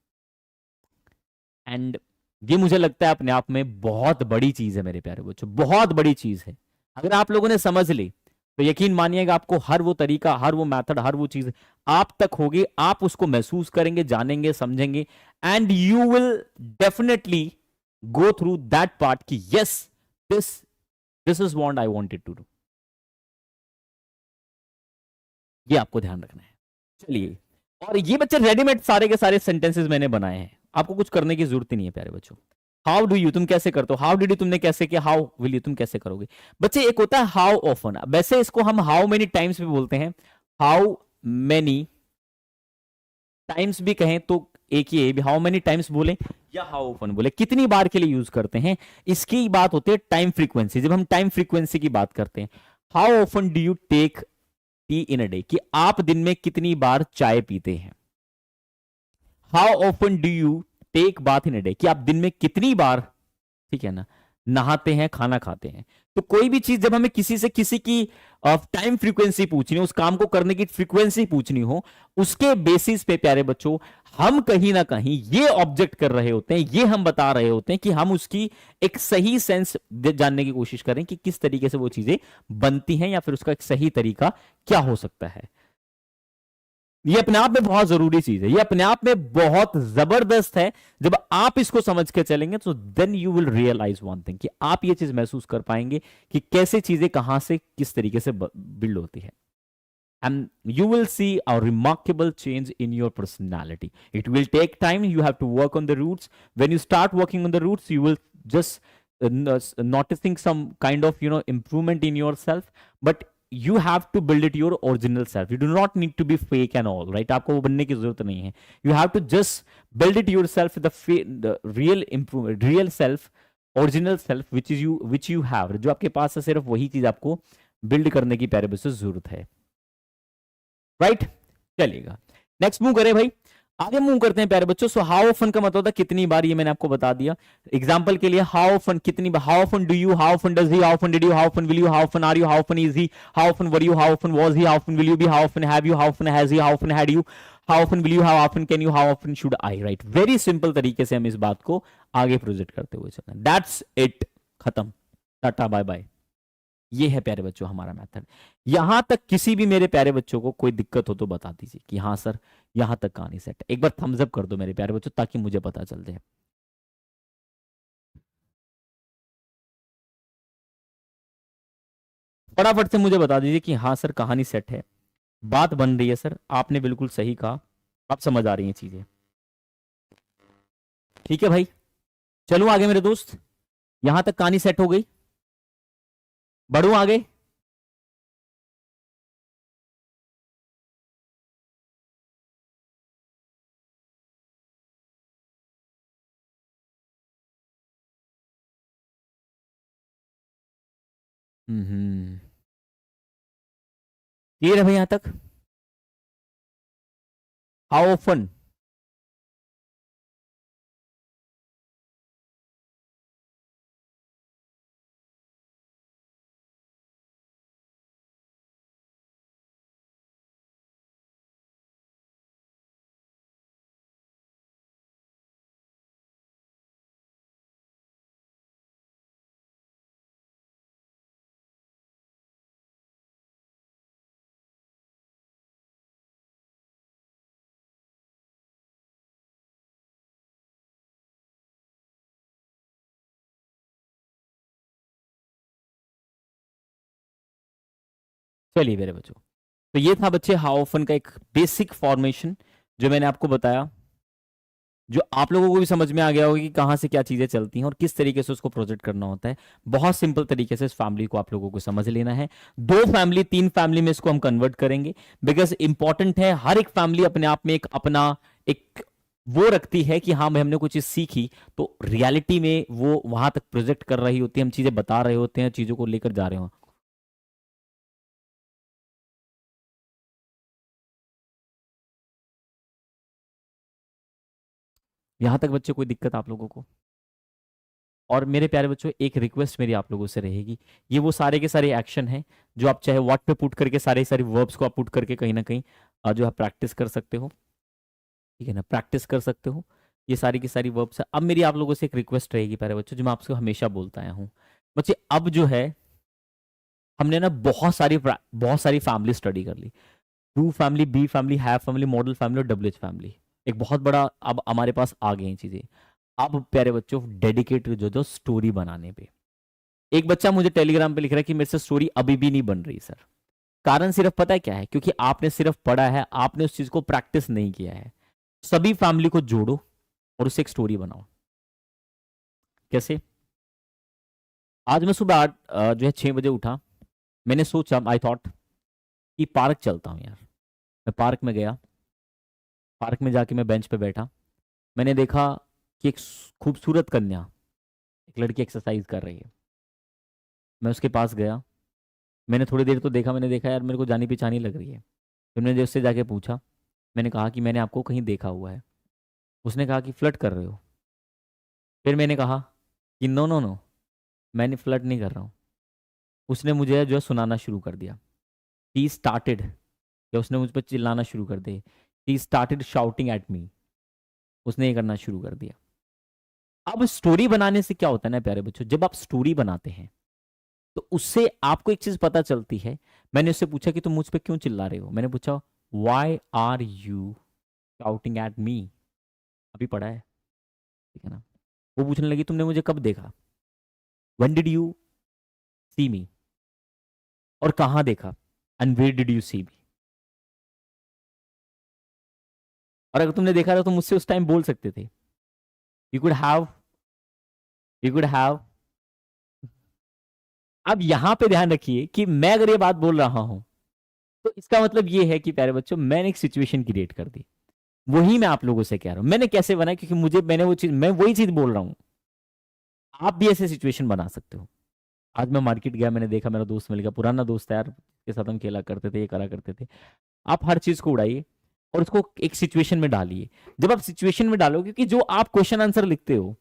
And ये मुझे लगता है अपने आप में बहुत बड़ी चीज है मेरे प्यारे बच्चों, बहुत बड़ी चीज है। अगर आप लोगों ने समझ ली तो यकीन मानिएगा आपको हर वो तरीका, हर वो मेथड, हर वो चीज आप तक होगी, आप उसको महसूस करेंगे, जानेंगे, समझेंगे, and you will definitely go through that part कि yes, this this is want I wanted to do. ये आपको ध्यान रखना है। चलिए, और ये बच्चे रेडीमेड सारे के सारे सेंटेंसेस मैंने बनाए हैं, आपको कुछ करने की जरूरत ही नहीं है प्यारे बच्चों। हाउ डू यू, तुम कैसे करते हो, हाउ डिड यू तुमने कैसे किया, हाउ विल यू तुम कैसे करोगे। बच्चे एक होता है हाउ ऑफन, वैसे इसको हम हाउ मेनी टाइम्स भी बोलते हैं, हाउ मेनी टाइम्स भी कहें तो एक ही है, हाउ मेनी टाइम्स बोले या हाउ ऑफन बोले, कितनी बार के लिए यूज करते हैं, इसकी बात होती है टाइम फ्रीक्वेंसी। जब हम टाइम फ्रीक्वेंसी की बात करते हैं, how often do you take tea in a day, कि आप दिन में कितनी बार चाय पीते हैं। How often do you take bath in a day, कि आप दिन में कितनी बार, ठीक है ना, नहाते हैं, खाना खाते हैं। तो कोई भी चीज जब हमें किसी से किसी की टाइम फ्रीक्वेंसी पूछनी हो, उस काम को करने की फ्रीक्वेंसी पूछनी हो, उसके बेसिस पे प्यारे बच्चों हम कहीं ना कहीं ये ऑब्जेक्ट कर रहे होते हैं, ये हम बता रहे होते हैं कि हम उसकी एक सही सेंस जानने की कोशिश करें कि किस तरीके से वो चीजें बनती हैं, या फिर उसका एक सही तरीका क्या हो सकता है। ये अपने आप में बहुत जरूरी चीज है, ये अपने आप में बहुत जबरदस्त है। जब आप इसको समझ के चलेंगे तो then you will realise one thing, कि आप ये चीज महसूस कर पाएंगे कि कैसे चीजें कहां से किस तरीके से बिल्ड होती है। And you will see a remarkable change in your personality. It will take time, you have to work on the roots. When you start working on the roots, you will just noticing some kind of improvement in yourself, but you have to build it your original self. You do not need to be fake and all, right? आपको वो बनने की जरूरत नहीं है. You have to just build it yourself, the real improvement, real self, original self, which you have, जो आपके पास है, सिर्फ वही चीज आपको बिल्ड करने की प्यारे बच्चों जरूरत है, राइट? चलिएगा, नेक्स्ट मूव करें भाई, आगे मूव करते हैं प्यारे बच्चों। सो हाउ ऑफन का मतलब था कितनी बार, ये मैंने आपको बता दिया। एग्जांपल के लिए हाउ ऑफन, कितनी बार, how often do you, how often does he, how often did you, how often will you, how often are you, how often is he, how often were you, how often was he, how often will you be, how often have you, how often has he, how often had you, how often will you, how often can you, how often should I, right? Very simple तरीके से हम इस बात को आगे project करते हुए चलते हैं। दैट्स इट, खत्म, टाटा बाय बाय। ये है प्यारे बच्चों हमारा मेथड। यहां तक किसी भी मेरे प्यारे बच्चों को कोई दिक्कत हो तो बता दीजिए कि हाँ सर यहां तक कहानी सेट है। एक बार थम्स अप कर दो मेरे प्यारे बच्चों, ताकि मुझे पता चल जाए। फटाफट से मुझे बता दीजिए कि हाँ सर कहानी सेट है, बात बन रही है सर, आपने बिल्कुल सही कहा, अब समझ आ रही हैं चीजें। ठीक है भाई, चलूं आगे मेरे दोस्त, यहां तक कहानी सेट हो गई, बढ़ू आगे। क्लियर है भाई यहां तक? हाउ ओपन, चलिए मेरे बच्चों, तो ये था बच्चे हाउ ऑफन का एक बेसिक फॉर्मेशन जो मैंने आपको बताया, जो आप लोगों को भी समझ में आ गया होगा कि कहाँ से क्या चीजें चलती हैं और किस तरीके से उसको प्रोजेक्ट करना होता है। बहुत सिंपल तरीके से इस फैमिली को आप लोगों को समझ लेना है। 2 फैमिली 3 फैमिली में इसको हम कन्वर्ट करेंगे, बिकॉज इंपॉर्टेंट है। हर एक फैमिली अपने आप में एक अपना एक वो रखती है कि हाँ भाई हमने कुछ चीज सीखी, तो रियलिटी में वो वहां तक प्रोजेक्ट कर रही होती है, हम चीजें बता रहे होते हैं, चीजों को लेकर जा रहे हो। यहां तक बच्चे कोई दिक्कत आप लोगों को? और मेरे प्यारे बच्चों, एक रिक्वेस्ट मेरी आप लोगों से रहेगी, ये वो सारे के सारे एक्शन हैं जो आप चाहे व्हाट पे पुट करके सारे सारे वर्ब्स को आप पुट करके कहीं ना कहीं जो है प्रैक्टिस कर सकते हो, ठीक है ना, प्रैक्टिस कर सकते हो। ये सारी की सारी वर्ब्स है। अब मेरी आप लोगों से एक रिक्वेस्ट रहेगी प्यारे बच्चों, जो मैं आपसे हमेशा बोलता आया हूँ बच्चे, अब जो है हमने ना बहुत सारी फैमिली स्टडी कर ली। Two family, B family, have family, model family और डब्ल्यूएच फैमिली, एक बहुत बड़ा अब हमारे पास आ गई हैं चीजें। अब प्यारे बच्चों डेडिकेट जो जो स्टोरी बनाने पे। एक बच्चा मुझे टेलीग्राम पे लिख रहा है कि मेरे से स्टोरी अभी भी नहीं बन रही सर। कारण सिर्फ पता है क्या है? क्योंकि आपने सिर्फ पढ़ा है, आपने उस चीज को प्रैक्टिस नहीं किया है। सभी फैमिली को जोड़ो और उससे एक स्टोरी बनाओ। कैसे? आज मैं सुबह 6 बजे उठा। मैंने सोचा, आई थॉट कि पार्क चलता हूँ यार। मैं पार्क में गया, पार्क में जाके मैं बेंच पे बैठा। मैंने देखा कि एक खूबसूरत कन्या, एक लड़की एक्सरसाइज कर रही है। मैं उसके पास गया, मैंने थोड़ी देर तो देखा, मैंने देखा यार मेरे को जानी पहचानी लग रही है। फिर मैंने उससे जाके पूछा, मैंने कहा कि मैंने आपको कहीं देखा हुआ है। उसने कहा कि फ्लर्ट कर रहे हो। फिर मैंने कहा कि नो नो नो, मैंने फ्लर्ट नहीं कर रहा हूँ। उसने मुझे जो है सुनाना शुरू कर दिया। ही स्टार्टेड, या उसने मुझ पर चिल्लाना शुरू कर दिया। ही स्टार्टेड शाउटिंग एट मी। उसने ये करना शुरू कर दिया। अब स्टोरी बनाने से क्या होता है ना प्यारे बच्चों, जब आप स्टोरी बनाते हैं तो उससे आपको एक चीज पता चलती है। मैंने उससे पूछा कि तुम मुझ पे क्यों चिल्ला रहे हो। मैंने पूछा why are you shouting at me. अभी पढ़ा है, ठीक है ना। वो पूछने लगी तुमने मुझे कब देखा, व्हेन डिड यू सी मी, और कहाँ देखा, and where did you see मी। और अगर तुमने देखा था तो मुझसे उस टाइम बोल सकते थे। You could have, you could have. अब यहां पे ध्यान रखिए कि मैं अगर ये बात बोल रहा हूं तो इसका मतलब ये है कि प्यारे बच्चों मैंने एक सिचुएशन क्रिएट कर दी। वही मैं आप लोगों से कह रहा हूं, मैंने कैसे बनाया, क्योंकि मैंने वो चीज, मैं वही चीज बोल रहा हूं। आप भी ऐसे सिचुएशन बना सकते हो। आज मैं मार्केट गया, मैंने देखा मेरा दोस्त मिल गया, पुराना दोस्त है यार, के साथ हम खेला करते थे, ये करा करते थे। आप हर चीज को उड़ाइए और उसको एक सिचुएशन में डालिए। जब आप सिचुएशन में डालोगे, क्योंकि जो आप क्वेश्चन आंसर लिखते हो,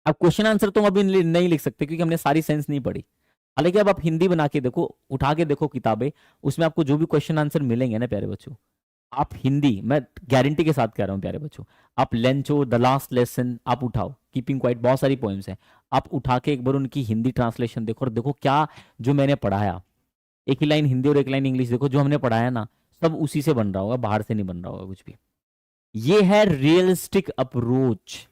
आप क्वेश्चन आंसर तो अभी नहीं लिख सकते क्योंकि हमने सारी सेंस नहीं पढ़ी। हालांकि अब आप हिंदी बना के देखो, उठा के देखो किताबें, उसमें आपको जो भी क्वेश्चन आंसर मिलेंगे ना प्यारे बच्चों, आप हिंदी, मैं गारंटी के साथ कह रहा हूँ प्यारे बच्चों, आप लेंचो, द लास्ट लेसन आप उठाओ, कीपिंग क्वाइट, बहुत सारी पोएम्स हैं, आप उठा के एक बार उनकी हिंदी ट्रांसलेशन देखो और देखो क्या जो मैंने पढ़ाया, एक ही लाइन हिंदी और एक लाइन इंग्लिश देखो, जो हमने पढ़ाया ना सब उसी से बन रहा होगा, बाहर से नहीं बन रहा होगा कुछ भी। ये है रियलिस्टिक अप्रोच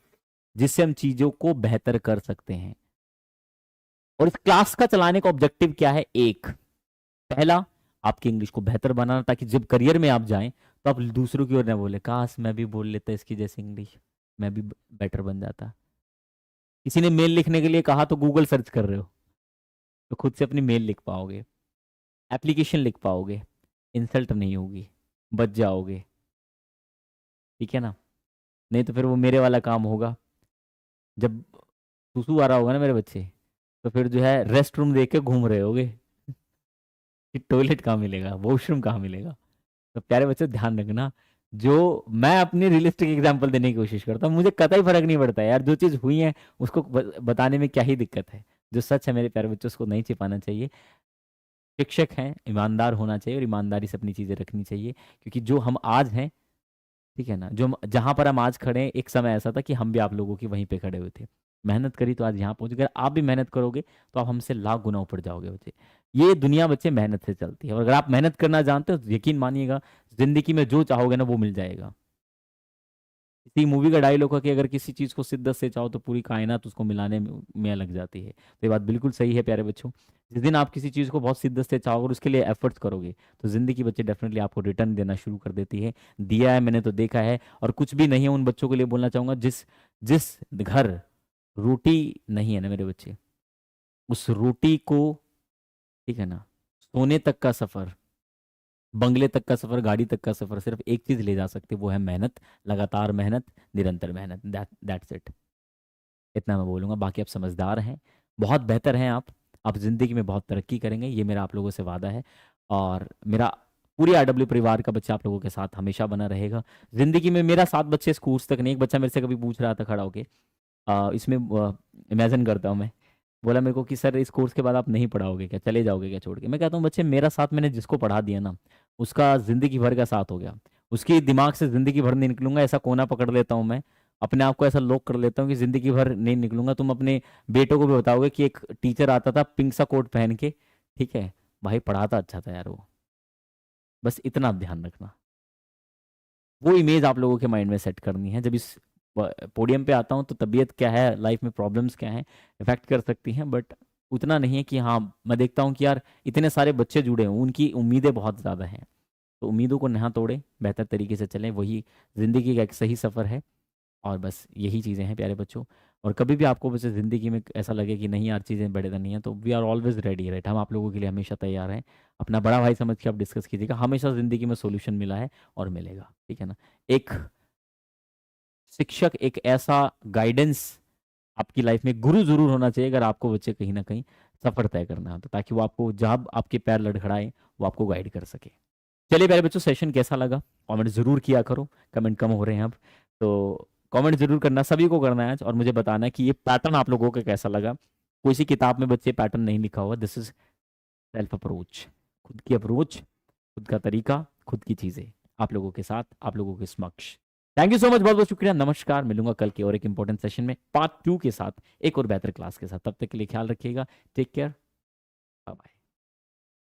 जिससे हम चीजों को बेहतर कर सकते हैं। और इस क्लास का चलाने का ऑब्जेक्टिव क्या है? एक, पहला, आपकी इंग्लिश को बेहतर बनाना, ताकि जब करियर में आप जाएं तो आप दूसरों की ओर ना बोले काश मैं भी बोल लेता इसकी जैसी इंग्लिश, मैं भी बेटर बन जाता। किसी ने मेल लिखने के लिए कहा तो गूगल सर्च कर रहे हो, तो खुद से अपनी मेल लिख पाओगे, एप्लीकेशन लिख पाओगे, इंसल्ट नहीं होगी, बच जाओगे, ठीक है ना। नहीं तो फिर वो मेरे वाला काम होगा, जब सुसु आ रहा होगा ना मेरे बच्चे, तो फिर जो है रेस्ट रूम देख के घूम रहे होगे कि टॉयलेट कहाँ मिलेगा, वॉशरूम कहाँ मिलेगा। तो प्यारे बच्चे ध्यान रखना, जो मैं अपनी रियलिस्टिक एग्जांपल देने की कोशिश करता हूँ, मुझे कतई फर्क नहीं पड़ता यार, जो चीज़ हुई है उसको बताने में क्या ही दिक्कत है। जो सच है मेरे प्यारे बच्चों उसको नहीं छिपाना चाहिए। शिक्षक हैं, ईमानदार होना चाहिए और ईमानदारी से अपनी चीज़ें रखनी चाहिए, क्योंकि जो हम आज हैं, ठीक है ना, जहां पर हम आज खड़े हैं, एक समय ऐसा था कि हम भी आप लोगों की वहीं पे खड़े हुए थे। मेहनत करी तो आज यहाँ पहुंच गए। आप भी मेहनत करोगे तो आप हमसे लाख गुना ऊपर जाओगे बच्चे। ये दुनिया बच्चे मेहनत से चलती है, और अगर आप मेहनत करना जानते हो तो यकीन मानिएगा जिंदगी में जो चाहोगे ना वो मिल जाएगा। इसी मूवी का डायलॉग है कि अगर किसी चीज़ को शिद्दत से चाहो तो पूरी कायनात उसको मिलाने में लग जाती है। तो ये बात बिल्कुल सही है प्यारे बच्चों। जिस दिन आप किसी चीज़ को बहुत शिद्दत से चाहोगे और उसके लिए एफर्ट्स करोगे तो ज़िंदगी बच्चे डेफिनेटली आपको रिटर्न देना शुरू कर देती है। दिया है मैंने तो देखा है। और कुछ भी नहीं है उन बच्चों के लिए बोलना चाहूँगा जिस जिस घर रोटी नहीं है ना मेरे बच्चे, उस रोटी को, ठीक है ना, सोने तक का सफ़र, बंगले तक का सफ़र, गाड़ी तक का सफ़र सिर्फ एक चीज़ ले जा सकती है, वो है मेहनत, लगातार मेहनत, निरंतर मेहनत। That's it. इतना मैं बोलूँगा। बाकी आप समझदार हैं, बहुत बेहतर हैं आप ज़िंदगी में बहुत तरक्की करेंगे, ये मेरा आप लोगों से वादा है। और मेरा पूरी RW परिवार का बच्चा आप लोगों के साथ हमेशा बना रहेगा ज़िंदगी में। मेरा 7 बच्चे इस कोर्स तक नहीं, एक बच्चा मेरे से कभी पूछ रहा था खड़ा होके, इसमें इमेजिन करता हूँ मैं, बोला मेरे को कि सर इस कोर्स के बाद आप नहीं पढ़ाओगे क्या, चले जाओगे क्या छोड़ के? मैं कहता हूँ बच्चे मेरा साथ मैंने जिसको पढ़ा दिया ना, उसका ज़िंदगी भर का साथ हो गया। उसकी दिमाग से ज़िंदगी भर नहीं निकलूंगा, ऐसा कोना पकड़ लेता हूँ मैं, अपने आप को ऐसा लॉक कर लेता हूँ कि ज़िंदगी भर नहीं निकलूंगा। तुम अपने बेटों को भी बताओगे कि एक टीचर आता था पिंक सा कोट पहन के, ठीक है भाई, पढ़ाता अच्छा था यार वो। बस इतना आप ध्यान रखना। वो इमेज आप लोगों के माइंड में सेट करनी है। जब इस पोडियम पे आता हूँ तो तबीयत क्या है, लाइफ में प्रॉब्लम्स क्या हैं, इफेक्ट कर सकती हैं, बट उतना नहीं है कि हाँ, मैं देखता हूँ कि यार इतने सारे बच्चे जुड़े हैं, उनकी उम्मीदें बहुत ज़्यादा हैं, तो उम्मीदों को ना तोड़ें, बेहतर तरीके से चलें, वही ज़िंदगी का एक सही सफ़र है। और बस यही चीज़ें हैं प्यारे बच्चों। और कभी भी आपको वैसे ज़िंदगी में ऐसा लगे कि नहीं यार चीज़ें बड़े नहीं है, तो we are always ready, right? हम आप लोगों के लिए हमेशा तैयार हैं। अपना बड़ा भाई समझ के आप डिस्कस कीजिएगा, हमेशा ज़िंदगी में सोल्यूशन मिला है और मिलेगा, ठीक है ना। एक शिक्षक, एक ऐसा गाइडेंस आपकी लाइफ में गुरु जरूर होना चाहिए अगर आपको बच्चे कहीं ना कहीं सफर तय करना है, तो ताकि वो आपको जब आपके पैर लड़खड़ाए वो आपको गाइड कर सके। चलिए प्यारे बच्चों, सेशन कैसा लगा कमेंट जरूर किया करो। कमेंट कम हो रहे हैं अब, तो कमेंट जरूर करना, सभी को करना है आज, और मुझे बताना है कि ये पैटर्न आप लोगों को कैसा लगा। कोई सी किताब में बच्चे पैटर्न नहीं लिखा हुआ, दिस इज सेल्फ अप्रोच, खुद की अप्रोच, खुद का तरीका, खुद की चीजें आप लोगों के साथ, आप लोगों के समक्ष। थैंक यू सो मच, बहुत बहुत शुक्रिया, नमस्कार। मिलूंगा कल के और एक इंपॉर्टेंट सेशन में पार्ट 2 के साथ, एक और बेहतर क्लास के साथ। तब तक के लिए ख्याल रखिएगा, टेक केयर, बाय बाय।